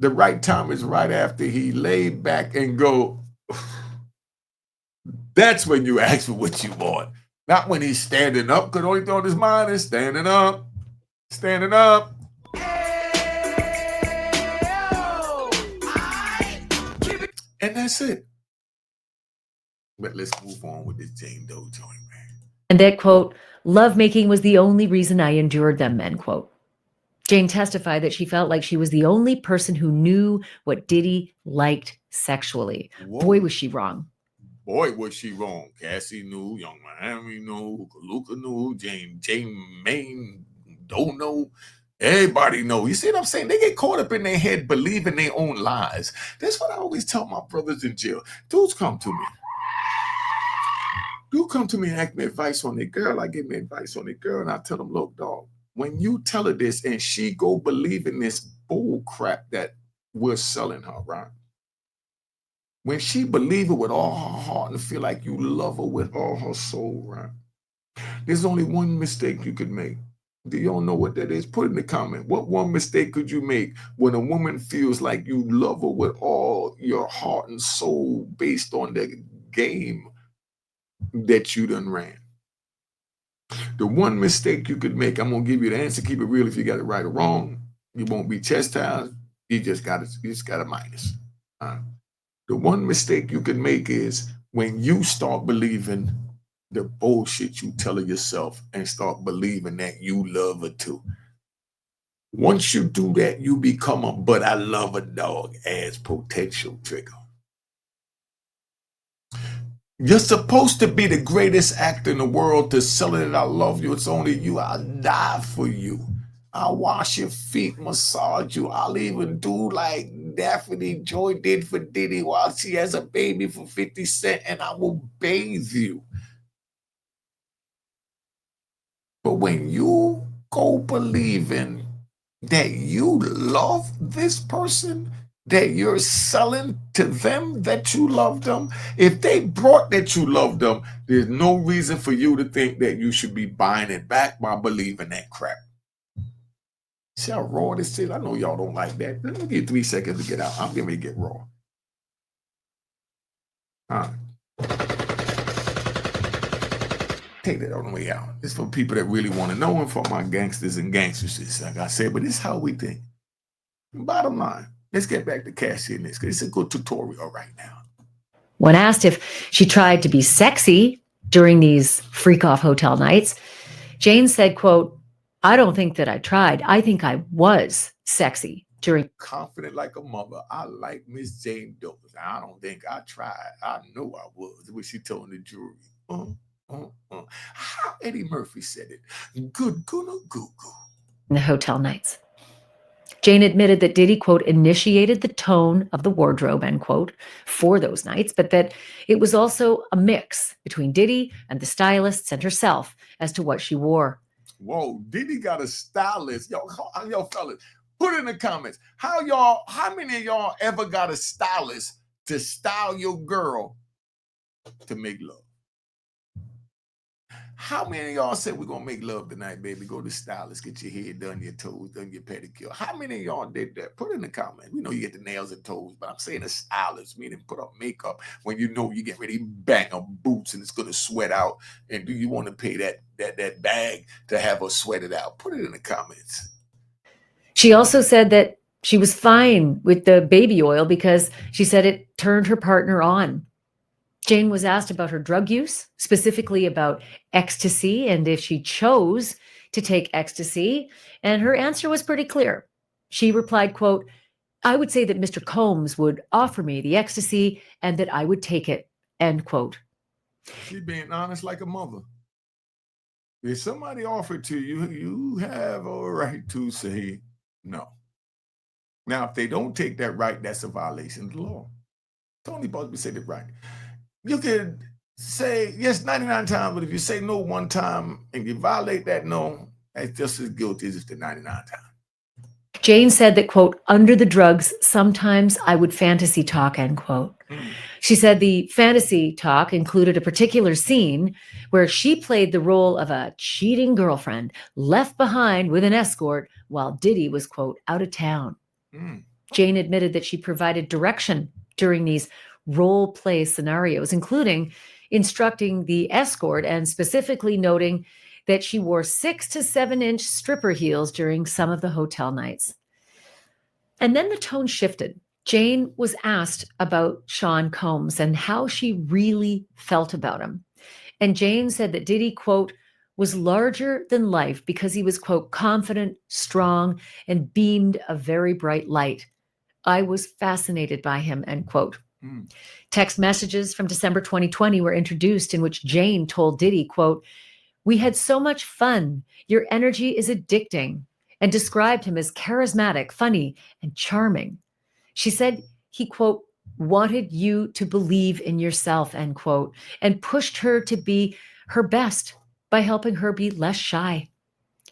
The right time is right after he laid back and go. That's when you ask for what you want. Not when he's standing up, because the only thing on his mind is standing up. Standing up. And that's it. But let's move on with this Jane Doe joint, man. And that, quote, lovemaking was the only reason I endured them, end quote. Jane testified that she felt like she was the only person who knew what Diddy liked sexually. Whoa. Boy, was she wrong. Boy, was she wrong. Cassie knew, Young Miami knew, Kaluka knew, Jane Maine don't know. Everybody know. You see what I'm saying? They get caught up in their head believing their own lies. That's what I always tell my brothers in jail. Dudes come to me. Do come to me and ask me advice on their girl. I give me advice on their girl, and I tell them, look, dog, when you tell her this and she go believe in this bull crap that we're selling her, right? When she believe it with all her heart and feel like you love her with all her soul, right? There's only one mistake you could make. Do y'all know what that is? Put it in the comment. What one mistake could you make when a woman feels like you love her with all your heart and soul based on the game that you done ran? The one mistake you could make, I'm gonna give you the answer. Keep it real. If you got it right or wrong, you won't be chastised. You just got a minus. The one mistake you can make is when you start believing the bullshit you telling yourself and start believing that you love her too. Once you do that, you become a "but I love a dog" as potential trigger. You're supposed to be the greatest actor in the world to sell it. I love you. It's only you. I'll die for you. I'll wash your feet, massage you. I'll even do like Daphne Joy did for Diddy while she has a baby for 50 Cent, and I will bathe you. But when you go believing that you love this person, that you're selling to them that you love them, if they brought that you love them, there's no reason for you to think that you should be buying it back by believing that crap. See how raw this is? I know y'all don't like that. Let me give you 3 seconds to get out. I'm getting ready to get raw. All right. Take that on the way out. It's for people that really want to know and for my gangsters and gangstresses, like I said, but this is how we think. Bottom line, let's get back to Cassie in this, because it's a good tutorial right now. When asked if she tried to be sexy during these freak-off hotel nights, Jane said, quote, "I don't think that I tried. I think I was sexy during." Confident like a mother. I like Miss Jane Doe. I don't think I tried. I know I was. What she told the jury. How Eddie Murphy said it. Good gonna goo goo. In the hotel nights. Jane admitted that Diddy, quote, "initiated the tone of the wardrobe," end quote, for those nights, but that it was also a mix between Diddy and the stylists and herself as to what she wore. Whoa, Diddy got a stylist. Yo, fellas, put in the comments. How many of y'all ever got a stylist to style your girl to make love? How many of y'all said we're gonna make love tonight, baby? Go to stylist, get your hair done, your toes done, your pedicure. How many of y'all did that? Put in the comment. We know you get the nails and toes, but I'm saying a stylist, meaning put up makeup when you know you get ready to bang on boots and it's gonna sweat out. And do you want to pay that bag to have her sweat it out? Put it in the comments. She also said that she was fine with the baby oil because she said it turned her partner on. Jane was asked about her drug use, specifically about ecstasy and if she chose to take ecstasy, and her answer was pretty clear. She replied, quote, "I would say that Mr. Combs would offer me the ecstasy and that I would take it," end quote. She being honest like a mother. If somebody offered to you, you have a right to say no. Now, if they don't take that right, that's a violation of the law. Tony supposed to say it right. You could say yes 99 times, but if you say no one time and you violate that no, that's just as guilty as if the 99 times. Jane said that, quote, "under the drugs, sometimes I would fantasy talk," end quote. She said the fantasy talk included a particular scene where she played the role of a cheating girlfriend left behind with an escort while Diddy was, quote, "out of town." Jane admitted that she provided direction during these role play scenarios, including instructing the escort and specifically noting that she wore 6 to 7 inch stripper heels during some of the hotel nights. And then the tone shifted. Jane was asked about Sean Combs and how she really felt about him. And Jane said that Diddy, quote, was larger than life because he was, quote, confident, strong, and beamed a very bright light. I was fascinated by him, end quote. Mm. Text messages from December 2020 were introduced in which Jane told Diddy, quote, "We had so much fun. Your energy is addicting," and described him as charismatic, funny, and charming. She said he, quote, wanted you to believe in yourself, end quote, and pushed her to be her best by helping her be less shy.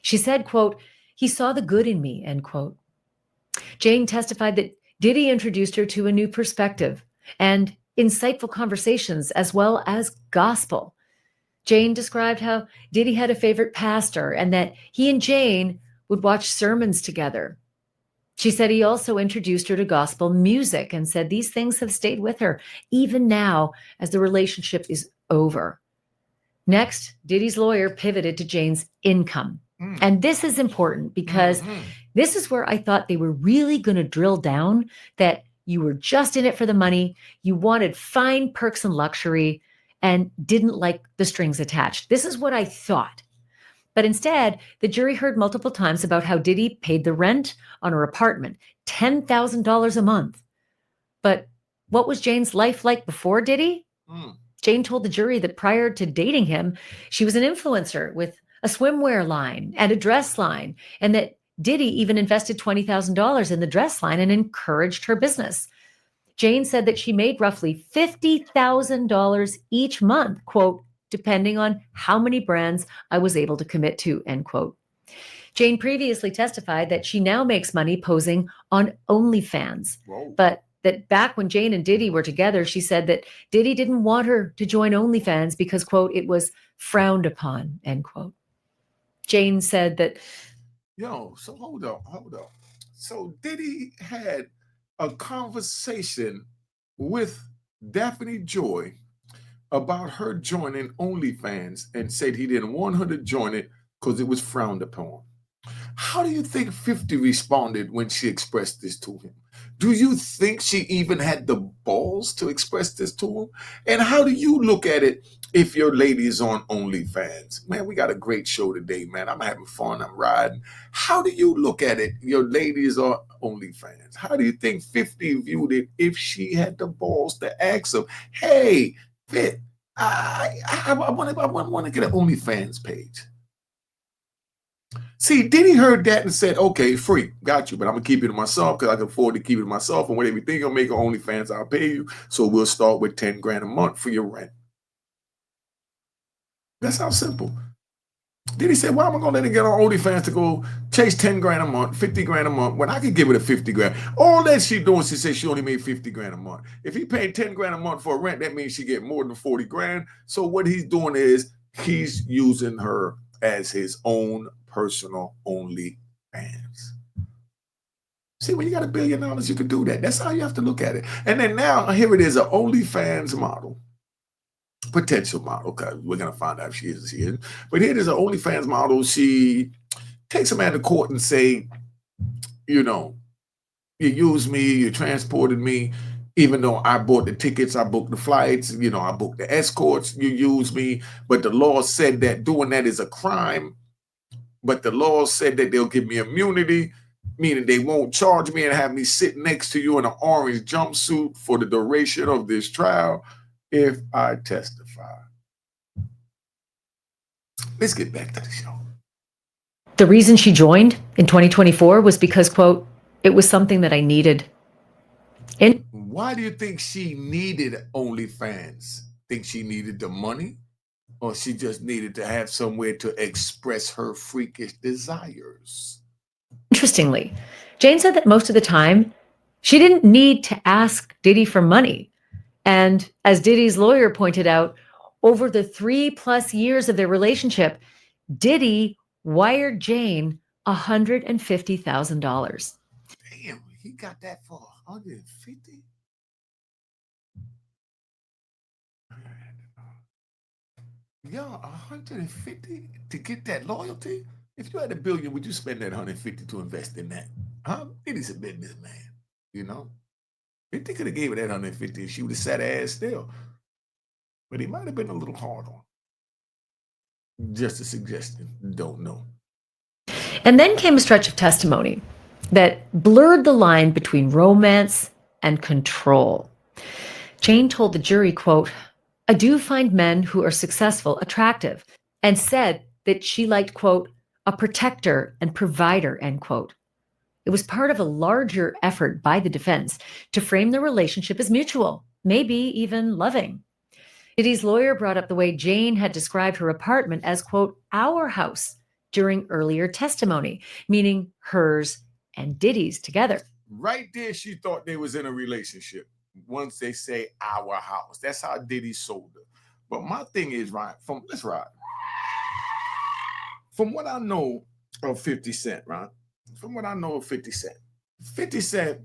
She said, quote, "He saw the good in me," end quote. Jane testified that Diddy introduced her to a new perspective and insightful conversations as well as gospel. Jane described how Diddy had a favorite pastor and that he and Jane would watch sermons together. She said he also introduced her to gospel music and said these things have stayed with her even now as the relationship is over. Next, Diddy's lawyer pivoted to Jane's income. And this is important because this is where I thought they were really going to drill down that you were just in it for the money, you wanted fine perks and luxury, and didn't like the strings attached. This is what I thought. But instead, the jury heard multiple times about how Diddy paid the rent on her apartment, $10,000 a month. But what was Jane's life like before Diddy? Jane told the jury that prior to dating him, she was an influencer with a swimwear line and a dress line, and that Diddy even invested $20,000 in the dress line and encouraged her business. Jane said that she made roughly $50,000 each month, quote, depending on how many brands I was able to commit to, end quote. Jane previously testified that she now makes money posing on OnlyFans. Whoa. But that back when Jane and Diddy were together, she said that Diddy didn't want her to join OnlyFans because, quote, it was frowned upon, end quote. Jane said that. So hold up. So Diddy had a conversation with Daphne Joy about her joining OnlyFans and said he didn't want her to join it because it was frowned upon. How do you think 50 responded when she expressed this to him? Do you think she even had the balls to express this to him? And how do you look at it if your lady is on OnlyFans? Man, we got a great show today, man. I'm having fun. I'm riding. How do you look at it? Your lady is on OnlyFans. How do you think 50 viewed it if she had the balls to ask him, hey, Fit, I want to get an OnlyFans page? See, Diddy heard that and said, okay, free, got you, but I'm going to keep it to myself because I can afford to keep it to myself. And whatever you think you'll make an OnlyFans, I'll pay you. So we'll start with 10 grand a month for your rent. That's how simple. Diddy said, why am I going to let her get on OnlyFans to go chase 10 grand a month, 50 grand a month when I could give it a 50 grand? All that she doing, she said she only made 50 grand a month. If he paid 10 grand a month for rent, that means she get more than 40 grand. So what he's doing is he's using her as his own personal OnlyFans. See, when you got $1 billion, you can do that. That's how you have to look at it. And then now, here it is, an OnlyFans model. Potential model, because we're going to find out if she is or she isn't. But here it is, an OnlyFans model. She takes a man to court and say, you used me, you transported me, even though I bought the tickets, I booked the flights, I booked the escorts, you used me. But the law said that doing that is a crime. But the law said that they'll give me immunity, meaning they won't charge me and have me sit next to you in an orange jumpsuit for the duration of this trial if I testify. Let's get back to the show. The reason she joined in 2024 was because, quote, it was something that I needed. And why do you think she needed OnlyFans? Think she needed the money? Or she just needed to have somewhere to express her freakish desires? Interestingly, Jane said that most of the time, she didn't need to ask Diddy for money. And as Diddy's lawyer pointed out, over the 3+ years of their relationship, Diddy wired Jane $150,000. Damn, he got that for 150? Yeah, 150 to get that loyalty? If you had $1 billion, would you spend that 150 to invest in that? Huh? Diddy's a businessman, If they could have gave her that 150, she would have sat her ass still. But he might have been a little hard on her. Just a suggestion. Don't know. And then came a stretch of testimony that blurred the line between romance and control. Jane told the jury, quote, "I do find men who are successful attractive," and said that she liked, quote, "a protector and provider," end quote. It was part of a larger effort by the defense to frame the relationship as mutual, maybe even loving. Diddy's lawyer brought up the way Jane had described her apartment as, quote, "our house" during earlier testimony, meaning hers and Diddy's together. Right there, she thought they was in a relationship. Once they say our house, that's how Diddy sold her. But my thing is, right, let's ride. From what I know of 50 Cent, right? From what I know of 50 Cent, 50 Cent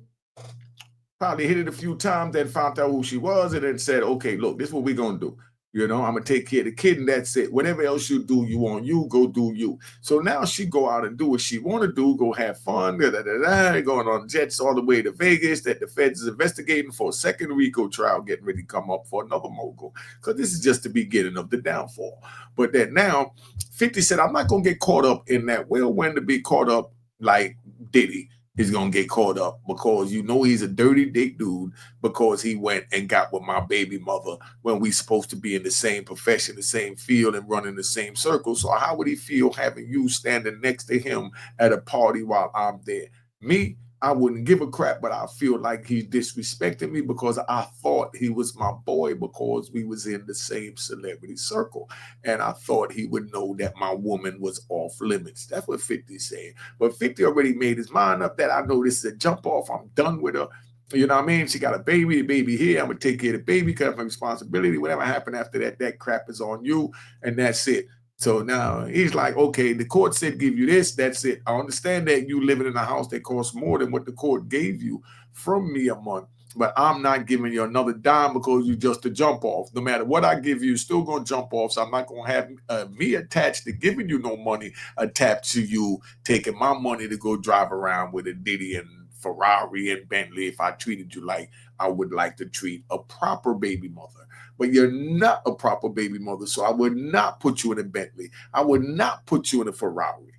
probably hit it a few times, then found out who she was, and then said, okay, look, this is what we're going to do. You know, I'm going to take care of the kid, and that's it. Whatever else you do, you want you, go do you. So now she go out and do what she want to do, go have fun, going on jets all the way to Vegas that the feds is investigating for a second RICO trial, getting ready to come up for another mogul. Because this is just the beginning of the downfall. But that now, 50 said, I'm not going to get caught up in that whirlwind to be caught up like Diddy is going to get caught up, because you know he's a dirty dick dude, because he went and got with my baby mother when we supposed to be in the same profession, the same field, and running the same circle. So how would he feel having you standing next to him at a party while I'm there? Me, I wouldn't give a crap, but I feel like he's disrespecting me because I thought he was my boy because we was in the same celebrity circle. And I thought he would know that my woman was off limits. That's what 50's saying. But 50 already made his mind up that I know this is a jump off. I'm done with her. You know what I mean? She got a baby, the baby here. I'm going to take care of the baby, because my responsibility. Whatever happened after that, that crap is on you. And that's it. So now he's like, okay, the court said give you this, that's it. I understand that you living in a house that costs more than what the court gave you from me a month, but I'm not giving you another dime because you just a jump off. No matter what I give you, still going to jump off. So I'm not going to have me attached to giving you no money attached to you taking my money to go drive around with a Diddy and Ferrari and Bentley if I treated you like I would like to treat a proper baby mother. But you're not a proper baby mother, so I would not put you in a Bentley. I would not put you in a Ferrari.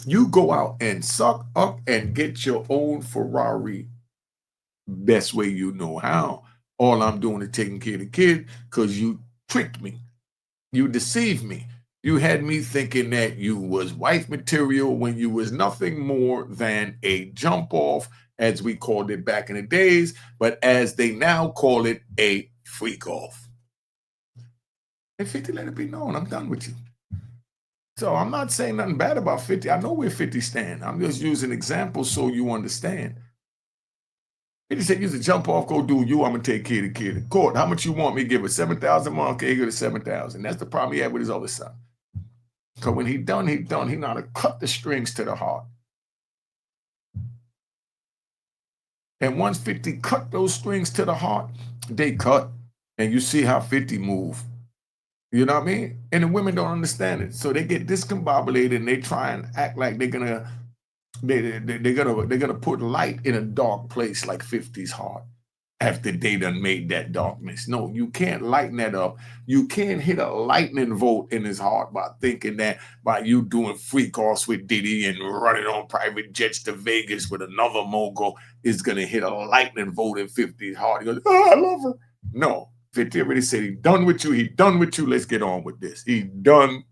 You go out and suck up and get your own Ferrari best way you know how. All I'm doing is taking care of the kid because you tricked me. You deceived me. You had me thinking that you was wife material when you was nothing more than a jump off, as we called it back in the days, but as they now call it, a freak off. And 50, let it be known, I'm done with you. So I'm not saying nothing bad about 50. I know where 50 stand. I'm just using examples so you understand. 50 said, use a jump off, go do you. I'm going to take care of the kid. The court, how much you want me to give it? 7,000 a month? Okay, give it 7,000. That's the problem he had with his other son. Because when he done, he know how to cut the strings to the heart. And once 50 cut those strings to the heart, they cut. And you see how 50 move. You know what I mean? And the women don't understand it. So they get discombobulated and they try and act like they're gonna put light in a dark place like 50's heart after they done made that darkness. No, you can't lighten that up. You can't hit a lightning bolt in his heart by thinking that by you doing freak offs with Diddy and running on private jets to Vegas with another mogul is gonna hit a lightning bolt in 50's heart. He goes, oh, I love her. No. 50 already said he done with you. He done with you. Let's get on with this. He done.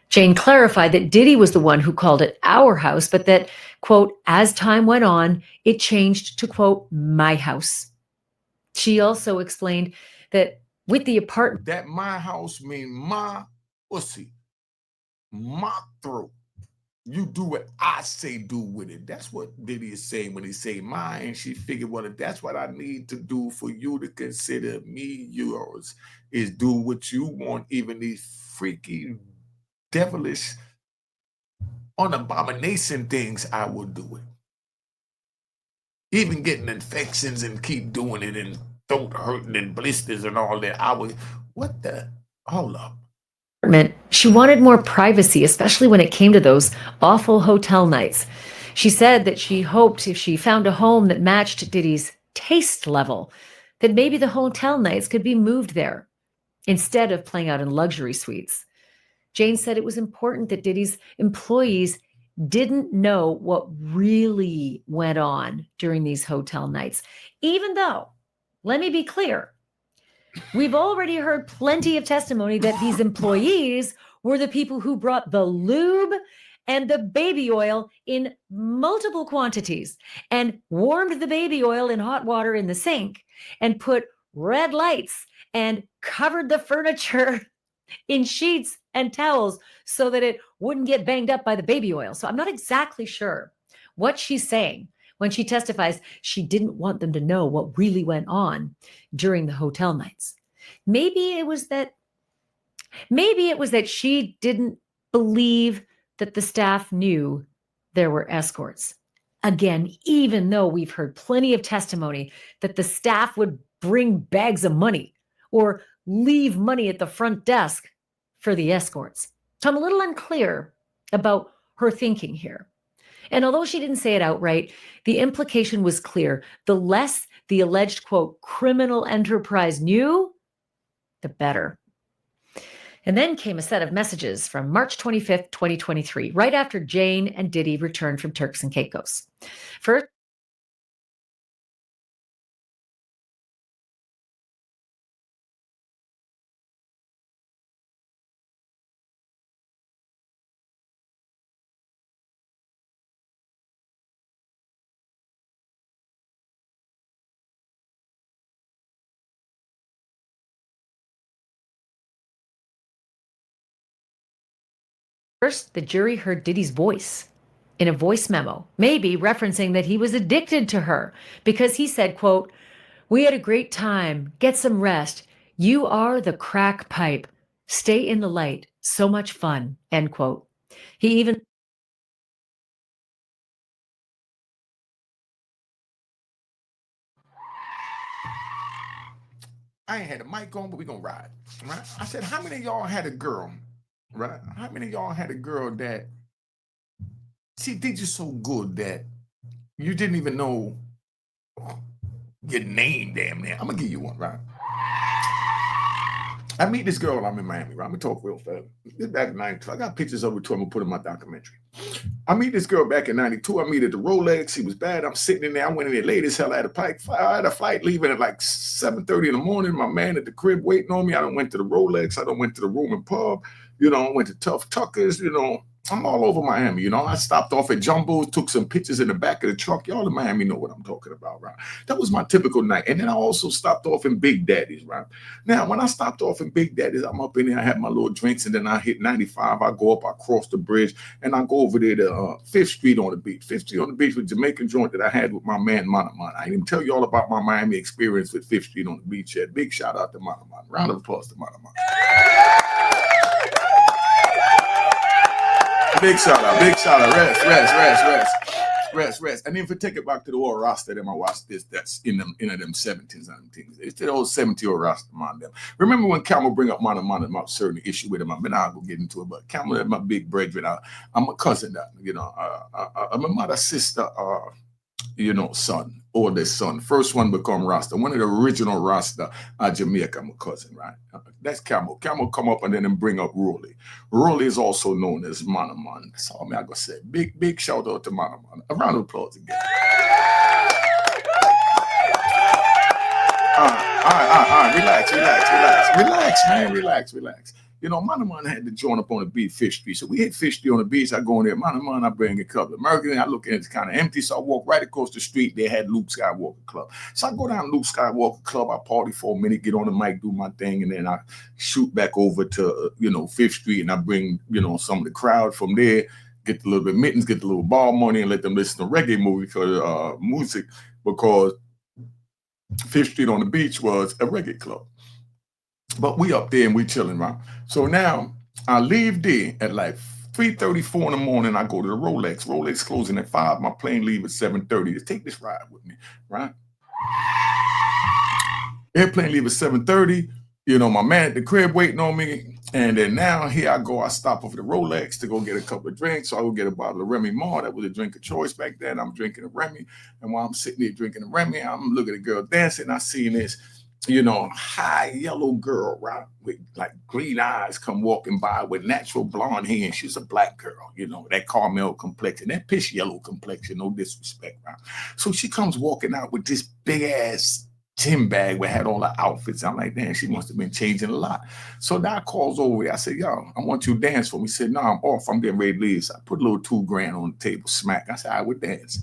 Jane clarified that Diddy was the one who called it our house, but that, quote, as time went on, it changed to, quote, my house. She also explained that with the apartment, that my house mean my pussy, my throat. You do what I say do with it. That's what Diddy is saying when he say mine. And she figured, well, if that's what I need to do for you to consider me yours, is do what you want, even these freaky, devilish, unabomination things, I will do it. Even getting infections and keep doing it and throat hurting and blisters and all that. What the? Hold up. She wanted more privacy, especially when it came to those awful hotel nights. She said that she hoped if she found a home that matched Diddy's taste level, that maybe the hotel nights could be moved there instead of playing out in luxury suites. Jane said it was important that Diddy's employees didn't know what really went on during these hotel nights, even though, let me be clear, we've already heard plenty of testimony that these employees were the people who brought the lube and the baby oil in multiple quantities and warmed the baby oil in hot water in the sink and put red lights and covered the furniture in sheets and towels so that it wouldn't get banged up by the baby oil. So I'm not exactly sure what she's saying when she testifies she didn't want them to know what really went on during the hotel nights. Maybe it was that she didn't believe that the staff knew there were escorts. Again, even though we've heard plenty of testimony that the staff would bring bags of money or leave money at the front desk for the escorts. So I'm a little unclear about her thinking here. And although she didn't say it outright, the implication was clear. The less the alleged, quote, criminal enterprise knew, the better. And then came a set of messages from March 25th, 2023, right after Jane and Diddy returned from Turks and Caicos. First, the jury heard Diddy's voice in a voice memo, maybe referencing that he was addicted to her because he said, quote, "We had a great time. Get some rest. You are the crack pipe. Stay in the light. So much fun," end quote. He even I ain't had a mic on, but we gonna ride. Right? I said, how many of y'all had a girl? Right? How many of y'all had a girl that she did you so good that you didn't even know your name, damn near? I'm gonna give you one, right? I meet this girl. I'm in Miami, right? I'm gonna talk real fast. This back in '92. I got pictures of her too. I'm gonna put in my documentary. I meet this girl back in '92. I meet at the Rolex. She was bad. I'm sitting in there. I went in there late as hell. I had a flight leaving at like 7:30 in the morning. My man at the crib waiting on me. I done went to the Rolex. I done went to the room and pub. I went to Tough Tuckers. I'm all over Miami. I stopped off at Jumbo's, took some pictures in the back of the truck. Y'all in Miami know what I'm talking about, right? That was my typical night. And then I also stopped off in Big Daddy's, right? Now, when I stopped off in Big Daddy's, I'm up in there, I had my little drinks, and then I hit 95. I go up, I cross the bridge, and I go over there to 5th Street on the beach. 5th Street on the beach with Jamaican joint that I had with my man, Mana. I didn't even tell you all about my Miami experience with 5th Street on the beach yet. Big shout out to Mana. Round of applause to Mana. Big shout out. Rest. And then if we take it back to the old Rasta, them I watched this, that's in them 70s and things. It's the old 70-year-old Rasta man them. Remember when Camel bring up Mana about certain issue with him? I'm not gonna get into it, but Camel is my big brethren. I'm a cousin that, I'm a mother, sister, son, oldest son. First one become Rasta. One of the original Rasta Jamaica, my cousin, right? That's Camel. Camel come up and then bring up Rolly. Rolly is also known as Mana Man. That's all I gotta say. Big shout out to Mana Man. A round of applause again. All right. Relax, man. Relax. Mana Man had to join up on the beach, 5th Street. So we hit 5th Street on the beach. I go in there, Mana, I bring a couple of American. I look and it's kind of empty. So I walk right across the street. They had Luke Skywalker Club. So I go down Luke Skywalker Club. I party for a minute, get on the mic, do my thing. And then I shoot back over to, 5th Street. And I bring, some of the crowd from there, get a little bit of mittens, get a little ball money, and let them listen to reggae music because 5th Street on the beach was a reggae club. But we up there and we chilling, right? So now I leave there at like 3:34 in the morning. I go to the Rolex. Rolex closing at 5. My plane leave at 7:30. Just take this ride with me, right? Airplane leave at 7:30. My man at the crib waiting on me. And then now here I go, I stop off at the Rolex to go get a couple of drinks. So I go get a bottle of Remy Mar. That was a drink of choice back then. I'm drinking a Remy. And while I'm sitting there drinking a Remy, I'm looking at the girl dancing. I seen this, high yellow girl, right, with like green eyes come walking by with natural blonde hair. And she's a black girl, that caramel complexion, that piss yellow complexion, no disrespect, right? So she comes walking out with this big ass gym bag where had all the outfits. I'm like, damn, she must have been changing a lot. So now I calls over. I said, yo, I want you to dance for me. He said, no, I'm off. I'm getting ready to leave. So I put a little $2,000 on the table, smack. I said, I would dance.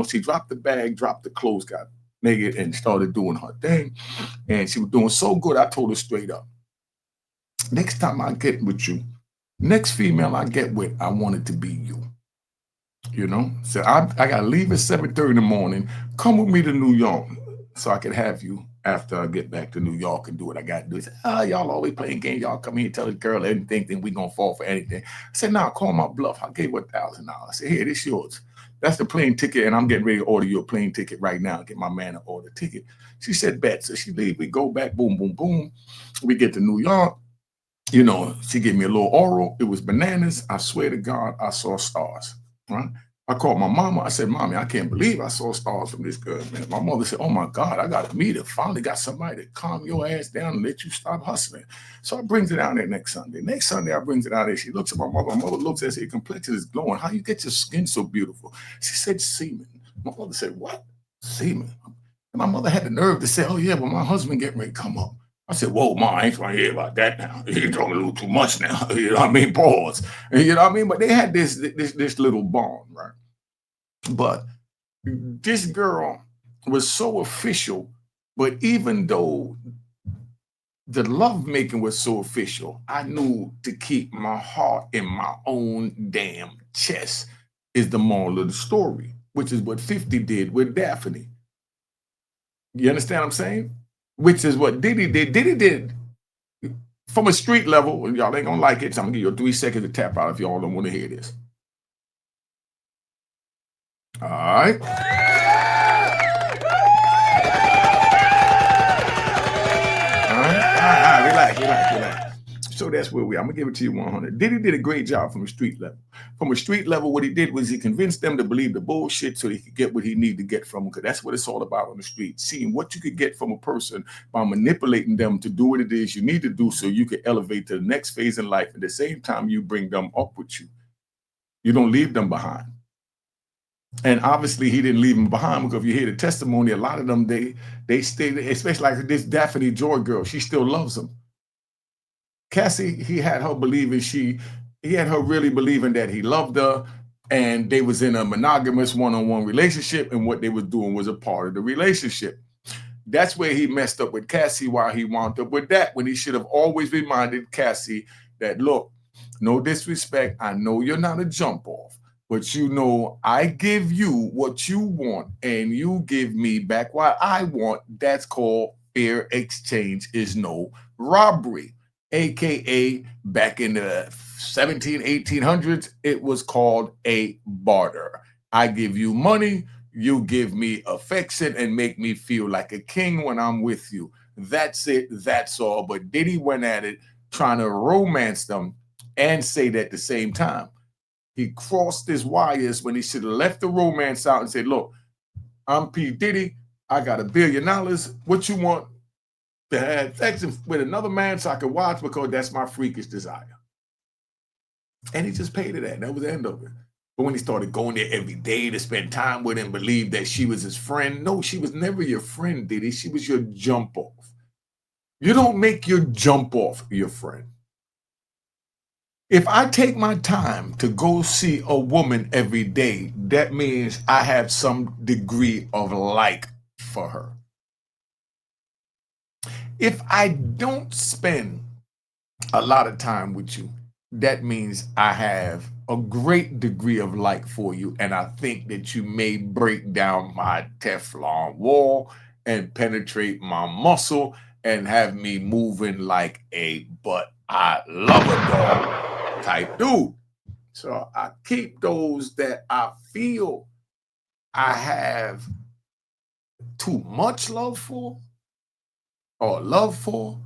She dropped the bag, dropped the clothes, got naked, and started doing her thing. And she was doing so good, I told her straight up, next time I get with you, next female I get with, I want it to be you. So I got to leave at 7:30 in the morning. Come with me to New York so I can have you after I get back to New York and do what I got to do. He said, y'all always playing games. Y'all come here and tell the girl anything, think we going to fall for anything. I said, nah, call my bluff. I gave her $1,000. I said, here, this yours. That's the plane ticket, and I'm getting ready to order you a plane ticket right now. Get my man to order a ticket. She said, bet. So she leave. We go back, boom, boom, boom. We get to New York. She gave me a little oral. It was bananas. I swear to God, I saw stars. Right? I called my mama. I said, Mommy, I can't believe I saw stars from this girl, man. My mother said, oh my God, I got to meet her. Finally got somebody to calm your ass down and let you stop hustling. So I brings it down there next Sunday. Next Sunday, I brings it out there. She looks at my mother. My mother looks at her, her complexion is glowing. How you get your skin so beautiful? She said, semen. My mother said, what? Semen. And my mother had the nerve to say, oh yeah, well, my husband getting ready to come up. I said, whoa, Ma, I ain't trying to hear about that now. You're talking a little too much now. You know what I mean? Pause. You know what I mean? But they had this little bond, right? But this girl was so official, but even though the lovemaking was so official, I knew to keep my heart in my own damn chest is the moral of the story, which is what 50 did with Daphne. You understand what I'm saying? Which is what Diddy did. Diddy did from a street level, and y'all ain't gonna like it, so I'm gonna give you 3 seconds to tap out if y'all don't want to hear this. All right. All right, relax. So that's where we are. I'm gonna give it to you 100. Diddy did a great job from a street level. From a street level, what he did was he convinced them to believe the bullshit so he could get what he needed to get from them. Because that's what it's all about on the street. Seeing what you could get from a person by manipulating them to do what it is you need to do so you can elevate to the next phase in life. At the same time, you bring them up with you. You don't leave them behind. And obviously he didn't leave them behind, because if you hear the testimony, a lot of them, they stay, especially like this Daphne Joy girl, she still loves him. Cassie, he had her really believing that he loved her, and they was in a monogamous one-on-one relationship, and what they was doing was a part of the relationship. That's where he messed up with Cassie, while he wound up with that, when he should have always reminded Cassie that, look, no disrespect, I know you're not a jump off, but I give you what you want and you give me back what I want. That's called fair exchange, is no robbery. AKA back in the 1800s, it was called a barter. I give you money, you give me affection and make me feel like a king when I'm with you. That's it, that's all. But Diddy went at it trying to romance them and say that at the same time. He crossed his wires when he should have left the romance out and said, look, I'm P. Diddy. I got $1 billion. What you want? To have sex with another man so I could watch, because that's my freakish desire. And he just paid her that. That was the end of it. But when he started going there every day to spend time with him, believed that she was his friend. No, she was never your friend, Diddy. She was your jump off. You don't make your jump off your friend. If I take my time to go see a woman every day, that means I have some degree of like for her. If I don't spend a lot of time with you, that means I have a great degree of like for you. And I think that you may break down my Teflon wall and penetrate my muscle and have me moving like a but I love a dog type dude. So I keep those that I feel I have too much love for, or love for,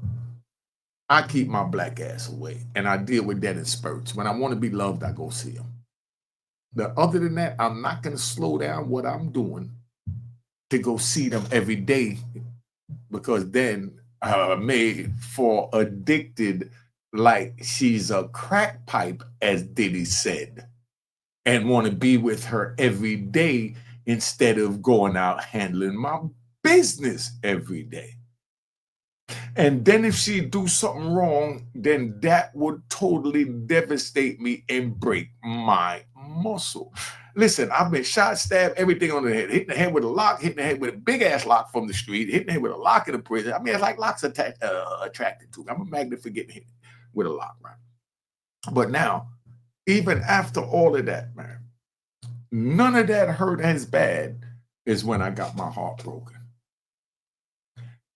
I keep my black ass away, and I deal with that in spurts. When I want to be loved, I go see them. Other than that, I'm not going to slow down what I'm doing to go see them every day, because then made for addicted like she's a crack pipe, as Diddy said, and want to be with her every day instead of going out handling my business every day. And then if she do something wrong, then that would totally devastate me and break my muscle. Listen, I've been shot, stabbed, everything on the head, hitting the head with a lock, hitting the head with a big ass lock from the street, hitting the head with a lock in the prison. I mean, it's like locks attracted to me. I'm a magnet for getting hit with a lock, right? But now, even after all of that, man, none of that hurt as bad as when I got my heart broken.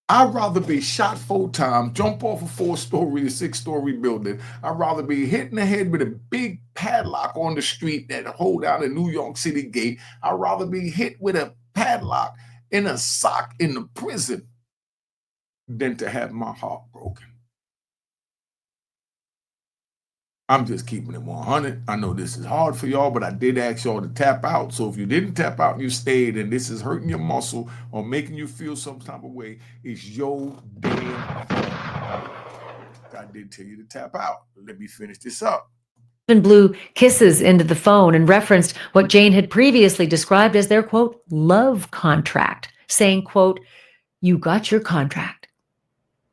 I'd rather be shot 4 times, jump off a 4-story to 6-story building. I'd rather be hit in the head with a big padlock on the street that hold down the New York City gate. I'd rather be hit with a padlock in a sock in the prison than to have my heart broken. I'm just keeping it 100. I know this is hard for y'all, but I did ask y'all to tap out. So if you didn't tap out and you stayed and this is hurting your muscle or making you feel some type of way, it's your damn fault. I did tell you to tap out. Let me finish this up. Blew kisses into the phone and referenced what Jane had previously described as their, quote, love contract, saying, quote, you got your contract.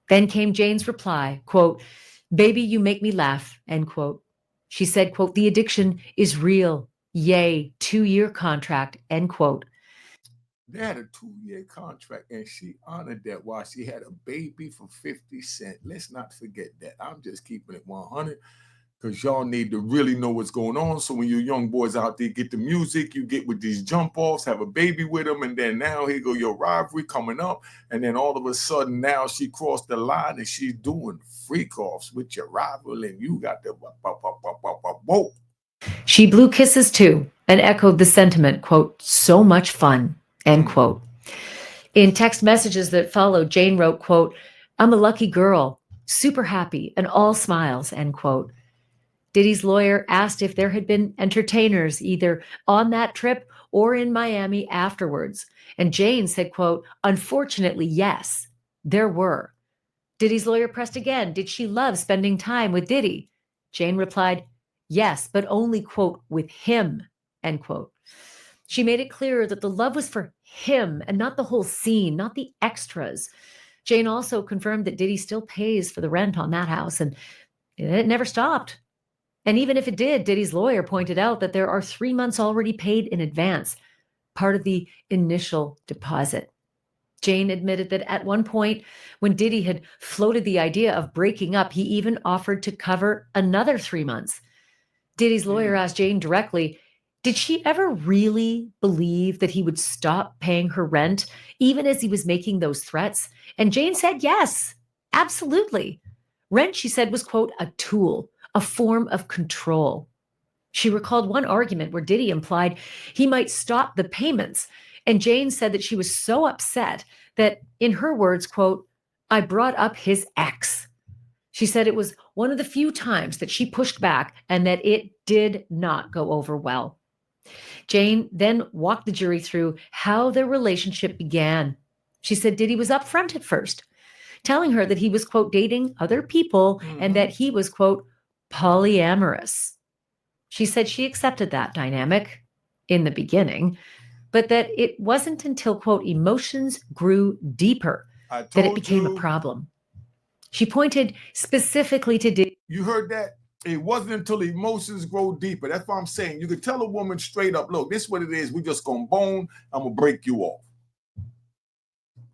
Then came Jane's reply, quote, baby, you make me laugh, end quote. She said, quote, the addiction is real. Yay, 2-year contract, end quote. They had a 2-year contract and she honored that while she had a baby for 50 cents. Let's not forget that. I'm just keeping it 100 because y'all need to really know what's going on. So when you young boys out there get the music, you get with these jump offs, have a baby with them, and then now here go your rivalry coming up. And then all of a sudden now she crossed the line and she's doing freak offs with your rival and you got the whoa. She blew kisses too and echoed the sentiment, quote, so much fun, end quote. In text messages that followed, Jane wrote, quote, I'm a lucky girl, super happy and all smiles, end quote. Diddy's lawyer asked if there had been entertainers either on that trip or in Miami afterwards. And Jane said, quote, unfortunately, yes, there were. Diddy's lawyer pressed again. Did she love spending time with Diddy? Jane replied, yes, but only, quote, with him, end quote. She made it clear that the love was for him and not the whole scene, not the extras. Jane also confirmed that Diddy still pays for the rent on that house, and it never stopped. And even if it did, Diddy's lawyer pointed out that there are 3 months already paid in advance, part of the initial deposit. Jane admitted that at one point, when Diddy had floated the idea of breaking up, he even offered to cover another 3 months. Diddy's lawyer asked Jane directly, did she ever really believe that he would stop paying her rent, even as he was making those threats? And Jane said, yes, absolutely. Rent, she said, was, quote, a tool, a form of control. She recalled one argument where Diddy implied he might stop the payments. And Jane said that she was so upset that, in her words, quote, I brought up his ex. She said it was one of the few times that she pushed back and that it did not go over well. Jane then walked the jury through how their relationship began. She said Diddy was upfront at first, telling her that he was, quote, dating other people and that he was, quote, polyamorous. She said she accepted that dynamic in the beginning, but that it wasn't until, quote, emotions grew deeper that it became a problem. She pointed specifically to Diddy. You heard that? It wasn't until emotions grow deeper. That's what I'm saying. You could tell a woman straight up, look, this is what it is. We just gonna bone. I'm gonna break you off.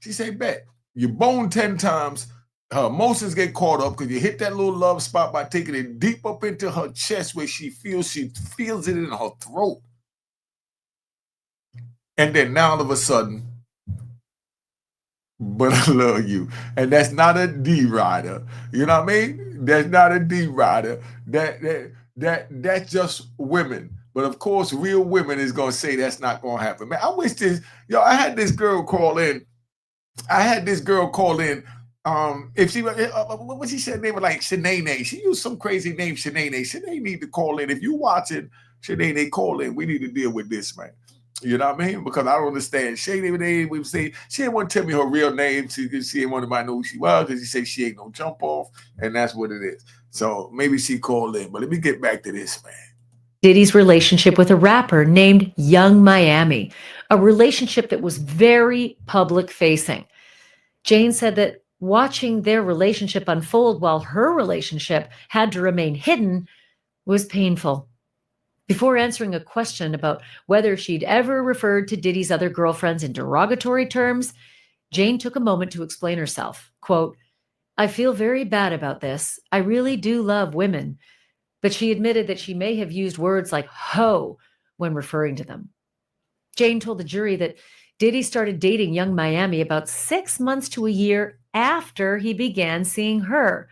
She said, bet. You bone 10 times. Her emotions get caught up because you hit that little love spot by taking it deep up into her chest where she feels it in her throat. And then now all of a sudden, but I love you. And that's not a D rider. You know what I mean? That's not a D rider. That's just women. But of course, real women is gonna say that's not gonna happen. Man, I wish this, I had this girl call in. if she what was she said name was like Shanae. She used some crazy name, Shanae. Shanae need to call in. If you watching, Shanae, call in. We need to deal with this, man. You know what I mean? Because I don't understand. Shanae, we say she didn't want to tell me her real name. She didn't want to know who she was because she said she ain't no jump off, and that's what it is. So maybe she called in. But let me get back to this, man. Diddy's relationship with a rapper named Young Miami, a relationship that was very public facing. Jane said that watching their relationship unfold while her relationship had to remain hidden was painful. Before answering a question about whether she'd ever referred to Diddy's other girlfriends in derogatory terms, Jane took a moment to explain herself. Quote, "I feel very bad about this. I really do love women." But she admitted that she may have used words like hoe when referring to them. Jane told the jury that Diddy started dating Young Miami about 6 months to a year after he began seeing her.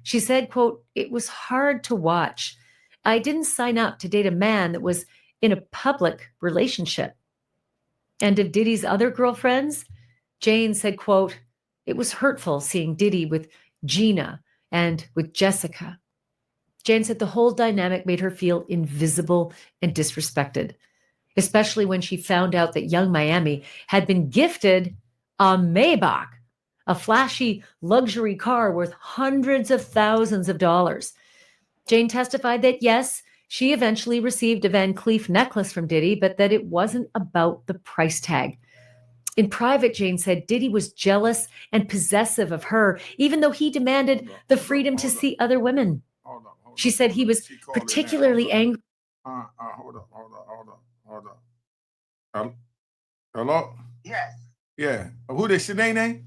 She said, quote, "It was hard to watch. I didn't sign up to date a man that was in a public relationship." And of Diddy's other girlfriends, Jane said, quote, "It was hurtful seeing Diddy with Gina and with Jessica." Jane said the whole dynamic made her feel invisible and disrespected, especially when she found out that Young Miami had been gifted a Maybach, a flashy luxury car worth hundreds of thousands of dollars. Jane testified that yes, she eventually received a Van Cleef necklace from Diddy, but that it wasn't about the price tag. In private, Jane said Diddy was jealous and possessive of her, even though he demanded the freedom to see other women. She said he was particularly angry. Hold up. Hello? Yes, Yeah. Who did Shanae?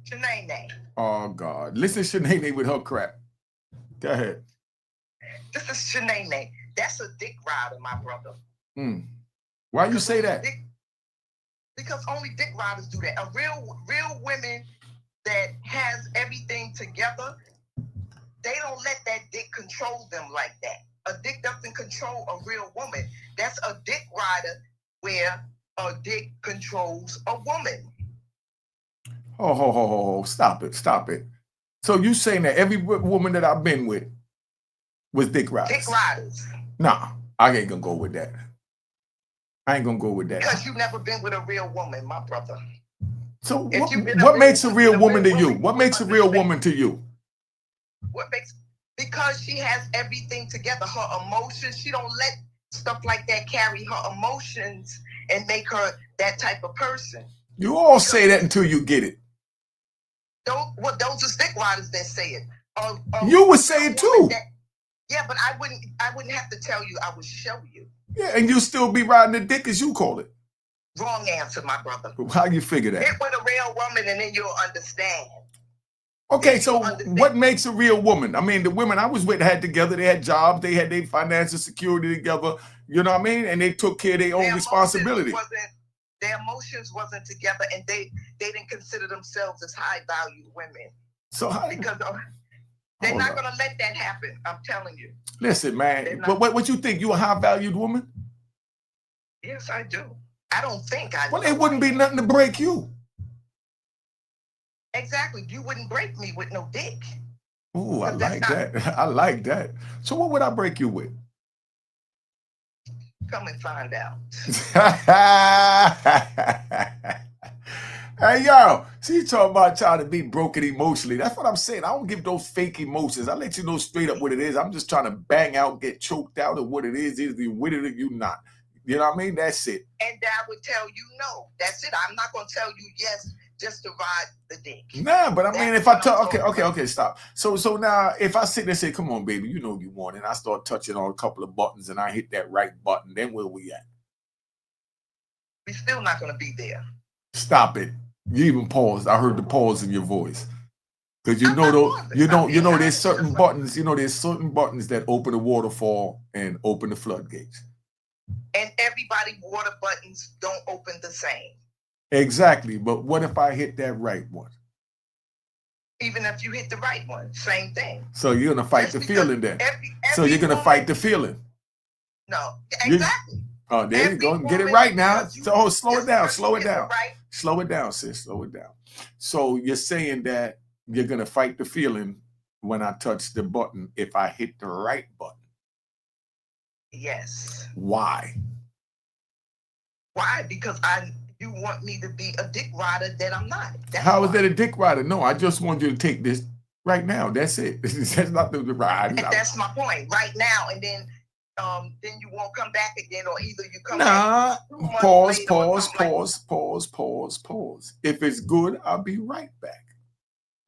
Shanae. Oh, God. Listen to Shanae with her crap. Go ahead. This is Shanae. That's a dick rider, my brother. Why you say that? Because only dick riders do that. A real women that has everything together, they don't let that dick control them like that. A dick doesn't control a real woman. That's a dick rider where a dick controls a woman. Oh, stop it. So you saying that every woman that I've been with was dick riders? Dick riders. Nah, I ain't gonna go with that. Because you've never been with a real woman, my brother. So what makes a real woman to you? What makes a real woman to you? Because she has everything together. Her emotions, she don't let stuff like that carry her emotions and make her that type of person. You all say that until you get it. Those are stick riders that say it. You would say it too. Yeah, but I wouldn't have to tell you. I would show you. Yeah, and you still be riding the dick as you call it. Wrong answer, my brother. How you figure that? Get with a real woman and then you'll understand. Okay, so what makes a real woman? I mean, the women I was with had together, they had jobs, they had their financial security together, you know what I mean? And they took care of their own responsibility. Their emotions wasn't together, and they didn't consider themselves as high value women. So because they're not gonna let that happen. I'm telling you. Listen, man. What you think? You a high valued woman? Yes, I do. I don't think I. Well, it wouldn't be nothing to break you. Exactly. You wouldn't break me with no dick. Ooh, I like that. I like that. So what would I break you with? Come and find out. Hey, yo, see, you talking about trying to be broken emotionally. That's what I'm saying. I don't give those fake emotions. I let you know straight up what it is. I'm just trying to bang out, get choked out of what it is. Either you with it or you not. You know what I mean? That's it. And I would tell you no. That's it. I'm not going to tell you yes just to ride the dick. Nah, but I mean, if I tell, okay, stop. So now, if I sit there and say, come on, baby, you know you want it, and I start touching on a couple of buttons and I hit that right button, then where we at? We're still not going to be there. Stop it. You even paused. I heard the pause in your voice. Because you know there's certain buttons, there's certain buttons that open the waterfall and open the floodgates. And everybody's water buttons don't open the same. Exactly. But what if I hit that right one? Even if you hit the right one, same thing. So you're going to fight the feeling then. So you're going to fight the feeling. No, exactly. Oh, there you go. Get it right now. So slow it down. Slow it down. Slow it down, sis. Slow it down. So you're saying that you're going to fight the feeling when I touch the button if I hit the right button. Yes. Why? Why? Because you want me to be a dick rider that I'm not. How is that a dick rider? No, I just want you to take this right now. That's it. That's not the ride. And that's my point. Right now, and then you won't come back again, or either you come back. Nah. Pause. If it's good, I'll be right back.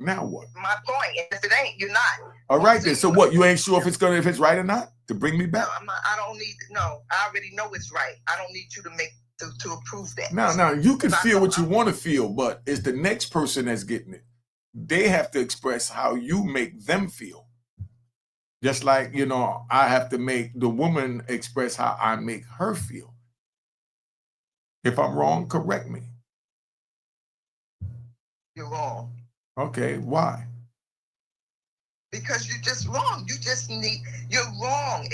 Now what? My point. If it ain't, you're not. All right then. So what? You ain't sure if it's right or not to bring me back? No, I'm not, I don't need. No, I already know it's right. I don't need you to make to approve that. Now you can feel what you want to feel, but it's the next person that's getting it. They have to express how you make them feel. Just like, I have to make the woman express how I make her feel. If I'm wrong, correct me. You're wrong. Okay, why? Because you're just wrong. You're wrong.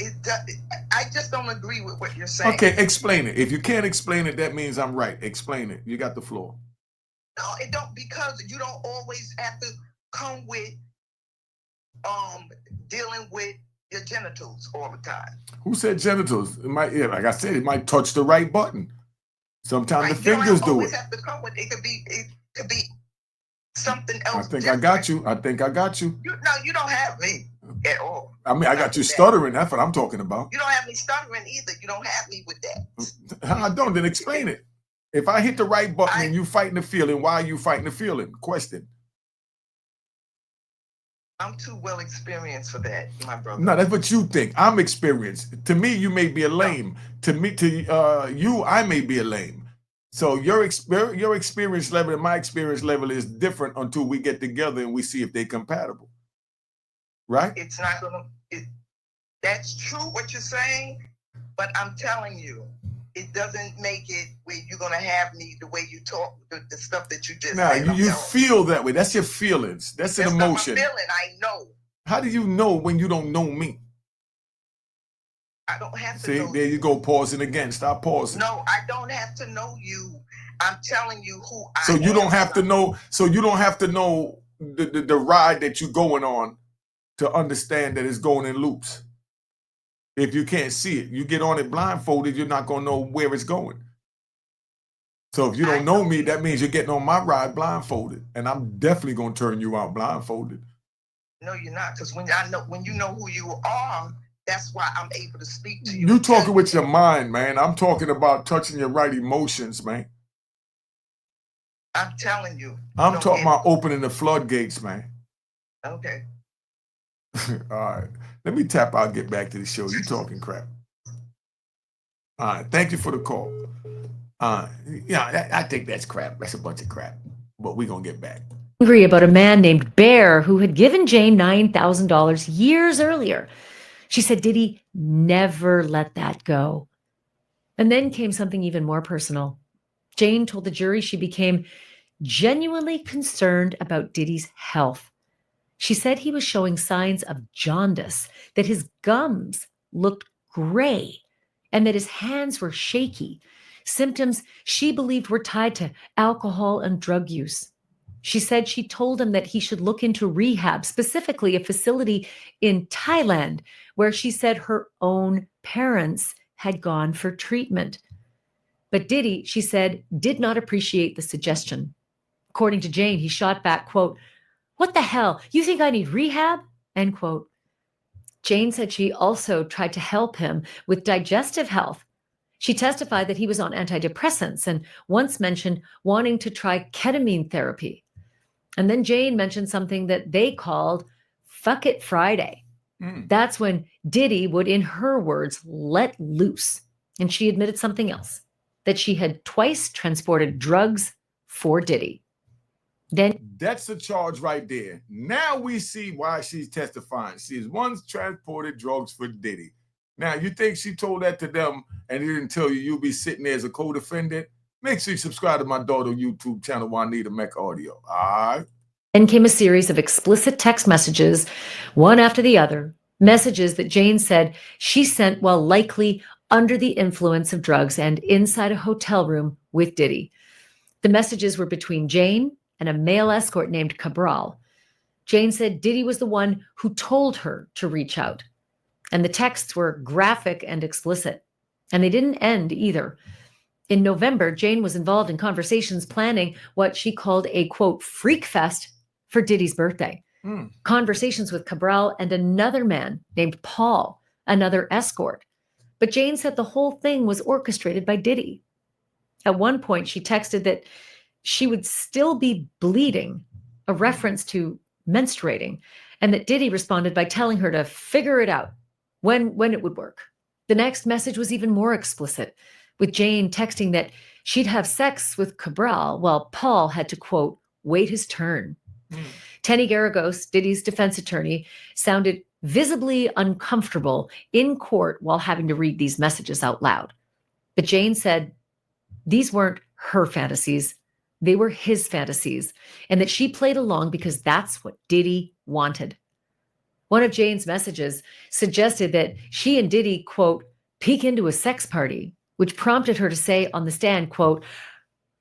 I just don't agree with what you're saying. Okay, explain it. If you can't explain it, that means I'm right. Explain it. You got the floor. No, it don't, because you don't always have to come with dealing with your genitals all the time. Who said genitals? It might, like I said, it might touch the right button. Sometimes the fingers do it. Have to come with it. Could be something else. I think I got you. No, you don't have me at all. I mean, I got you stuttering. That's what I'm talking about. You don't have me stuttering either. You don't have me with that. I don't. Then explain it. If I hit the right button and you fighting the feeling, why are you fighting the feeling? Question. I'm too well experienced for that, my brother. No, that's what you think. I'm experienced. To me, you may be a lame. To you, I may be a lame. So your experience level and my experience level is different until we get together and we see if they're compatible. Right? It's not gonna. That's true what you're saying, but I'm telling you, it doesn't make it where you're gonna have me the way you talk, the stuff that you just said. You feel that way. That's your feelings. That's an emotion. Not my feeling. I know. How do you know when you don't know me? I don't have to. See, know there you go, pausing again. Stop pausing. No, I don't have to know you. I'm telling you who I am. So you don't have to know. So you don't have to know the ride that you're going on to understand that it's going in loops. If you can't see it, you get on it blindfolded, you're not going to know where it's going. So if you don't know me, that means you're getting on my ride blindfolded. And I'm definitely going to turn you out blindfolded. No, you're not. Because when you know who you are, that's why I'm able to speak to you. You talking with your mind, man. I'm talking about touching your right emotions, man. I'm telling you. I'm talking about opening the floodgates, man. Okay. All right. Let me tap out, get back to the show. You talking crap. All right. Thank you for the call. I think that's crap. That's a bunch of crap. But we're going to get back. Angry about a man named Bear who had given Jane $9,000 years earlier. She said Diddy never let that go. And then came something even more personal. Jane told the jury she became genuinely concerned about Diddy's health. She said he was showing signs of jaundice, that his gums looked gray, and that his hands were shaky, symptoms she believed were tied to alcohol and drug use. She said she told him that he should look into rehab, specifically a facility in Thailand, where she said her own parents had gone for treatment. But Diddy, she said, did not appreciate the suggestion. According to Jane, he shot back, quote, "What the hell? You think I need rehab?" End quote. Jane said she also tried to help him with digestive health. She testified that he was on antidepressants and once mentioned wanting to try ketamine therapy. And then Jane mentioned something that they called Fuck It Friday. That's when Diddy would, in her words, let loose. And she admitted something else, that she had twice transported drugs for Diddy. Then that's the charge right there. Now we see why she's testifying. She's once transported drugs for Diddy. Now, you think she told that to them and he didn't tell you you'll be sitting there as a co-defendant? Make sure you subscribe to my daughter YouTube channel, Juanita Mech Audio. All right. Then came a series of explicit text messages, one after the other, messages that Jane said she sent while likely under the influence of drugs and inside a hotel room with Diddy. The messages were between Jane and a male escort named Cabral. Jane said Diddy was the one who told her to reach out. And the texts were graphic and explicit. And they didn't end either. In November, Jane was involved in conversations planning what she called a, quote, freak fest for Diddy's birthday. Conversations with Cabral and another man named Paul, another escort. But Jane said the whole thing was orchestrated by Diddy. At one point, she texted that she would still be bleeding, a reference to menstruating, and that Diddy responded by telling her to figure it out when it would work. The next message was even more explicit, with Jane texting that she'd have sex with Cabral while Paul had to, quote, wait his turn. Tenny Garagos, Diddy's defense attorney, sounded visibly uncomfortable in court while having to read these messages out loud. But Jane said these weren't her fantasies. They were his fantasies, and that she played along because that's what Diddy wanted. One of Jane's messages suggested that she and Diddy, quote, peek into a sex party, which prompted her to say on the stand, quote,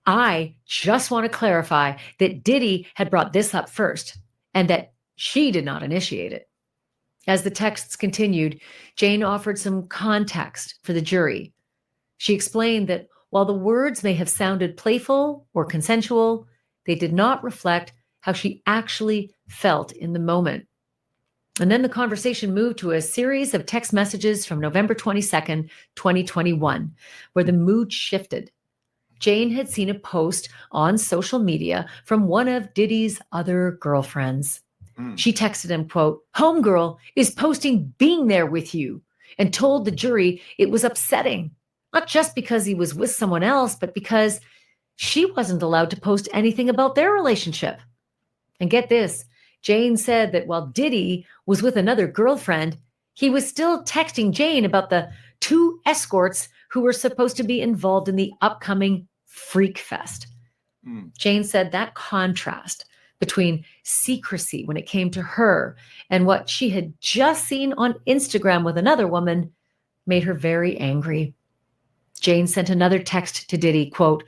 I just want to clarify that Diddy had brought this up first and that she did not initiate it. As the texts continued, Jane offered some context for the jury. She explained that while the words may have sounded playful or consensual, they did not reflect how she actually felt in the moment. And then the conversation moved to a series of text messages from November 22nd, 2021, where the mood shifted. Jane had seen a post on social media from one of Diddy's other girlfriends. She texted him, quote, homegirl is posting being there with you, and told the jury it was upsetting, not just because he was with someone else, but because she wasn't allowed to post anything about their relationship. And get this, Jane said that while Diddy was with another girlfriend, he was still texting Jane about the two escorts who were supposed to be involved in the upcoming Freak Fest. Jane said that contrast between secrecy when it came to her and what she had just seen on Instagram with another woman made her very angry. Jane sent another text to Diddy, quote,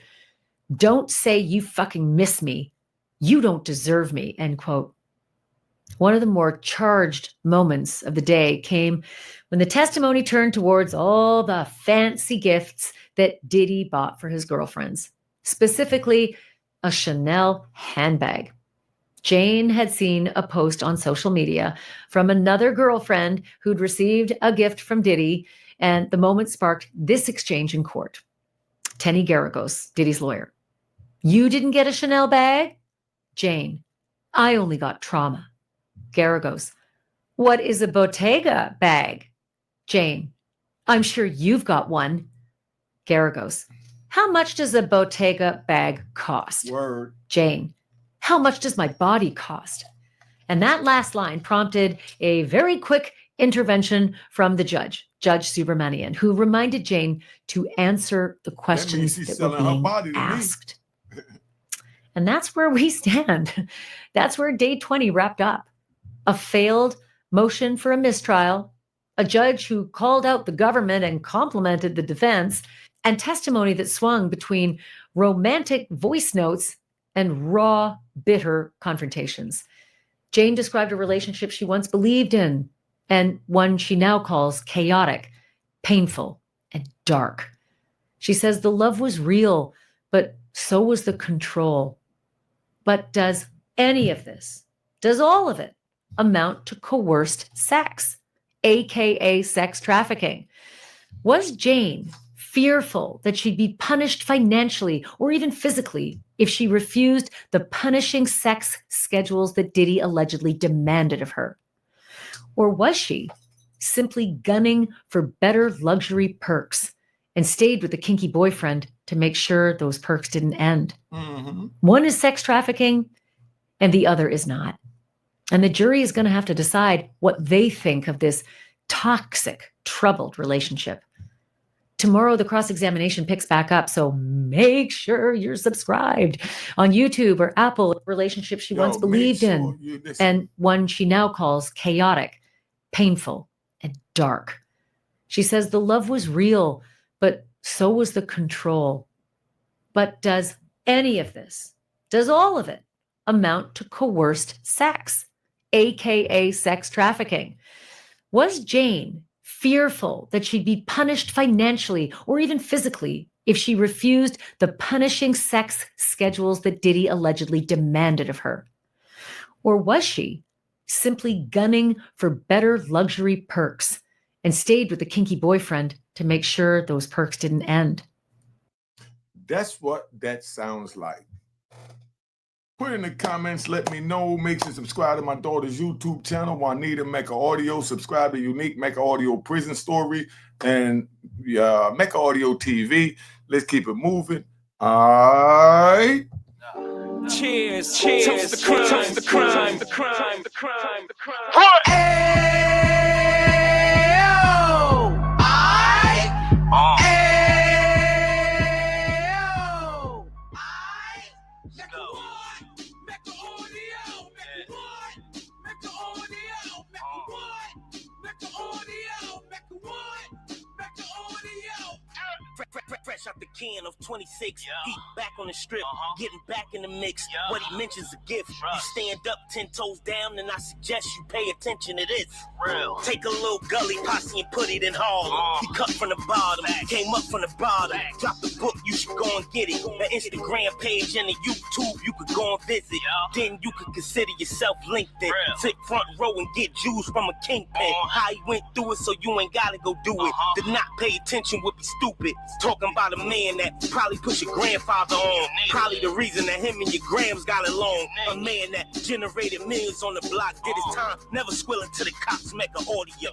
don't say you fucking miss me. You don't deserve me, end quote. One of the more charged moments of the day came when the testimony turned towards all the fancy gifts that Diddy bought for his girlfriends, specifically a Chanel handbag. Jane had seen a post on social media from another girlfriend who'd received a gift from Diddy, and the moment sparked this exchange in court. Tenny Garagos, Diddy's lawyer. You didn't get a Chanel bag? Jane, I only got trauma. Garagos, what is a Bottega bag? Jane, I'm sure you've got one. Garagos, how much does a Bottega bag cost? Word. Jane, how much does my body cost? And that last line prompted a very quick intervention from the judge, Judge Subramanian, who reminded Jane to answer the questions that were being asked. And that's where we stand. That's where day 20 wrapped up. A failed motion for a mistrial, a judge who called out the government and complimented the defense, and testimony that swung between romantic voice notes and raw, bitter confrontations. Jane described a relationship she once believed in, and one she now calls chaotic, painful, and dark. She says the love was real, but so was the control. But does any of this, does all of it, amount to coerced sex, aka sex trafficking? Was Jane fearful that she'd be punished financially or even physically if she refused the punishing sex schedules that Diddy allegedly demanded of her? Or was she simply gunning for better luxury perks and stayed with the kinky boyfriend to make sure those perks didn't end? One is sex trafficking and the other is not. And the jury is going to have to decide what they think of this toxic, troubled relationship. Tomorrow, the cross-examination picks back up, so make sure you're subscribed on YouTube or Apple. Relationship she once believed in, and one she now calls chaotic, painful, and dark. She says the love was real, but so was the control. But does any of this, does all of it, amount to coerced sex, aka sex trafficking. Was Jane fearful that she'd be punished financially or even physically if she refused the punishing sex schedules that Diddy allegedly demanded of her? Or was she simply gunning for better luxury perks and stayed with the kinky boyfriend to make sure those perks didn't end? That's what that sounds like. Put in the comments, let me know. Make sure to subscribe to my daughter's YouTube channel, Juanita Mecca Audio. Subscribe to Unique Mecca Audio Prison Story and Mecca Audio TV. Let's keep it moving. All right. Cheers, cheers, toast the crime, toast the crime, the crime, the crime, the crime. What? Fresh out the can of 26, he back on the strip, getting back in the mix. What he mentions a gift. You stand up 10 toes down, and I suggest you pay attention to this. Real. Take a little gully posse and put it in Harlem. He cut from the bottom, came up from the bottom. Drop the book, you should go and get it. The Instagram page and the YouTube, you could go and visit. Then you could consider yourself LinkedIn. Sit front row and get Jews from a kingpin. How he went through it, so you ain't gotta go do it. To not pay attention would be stupid. Talking about a man that probably put your grandfather on. Probably the reason that him and your grams got along. A man that generated millions on the block, did his time, never squilling to the cops, make an audio.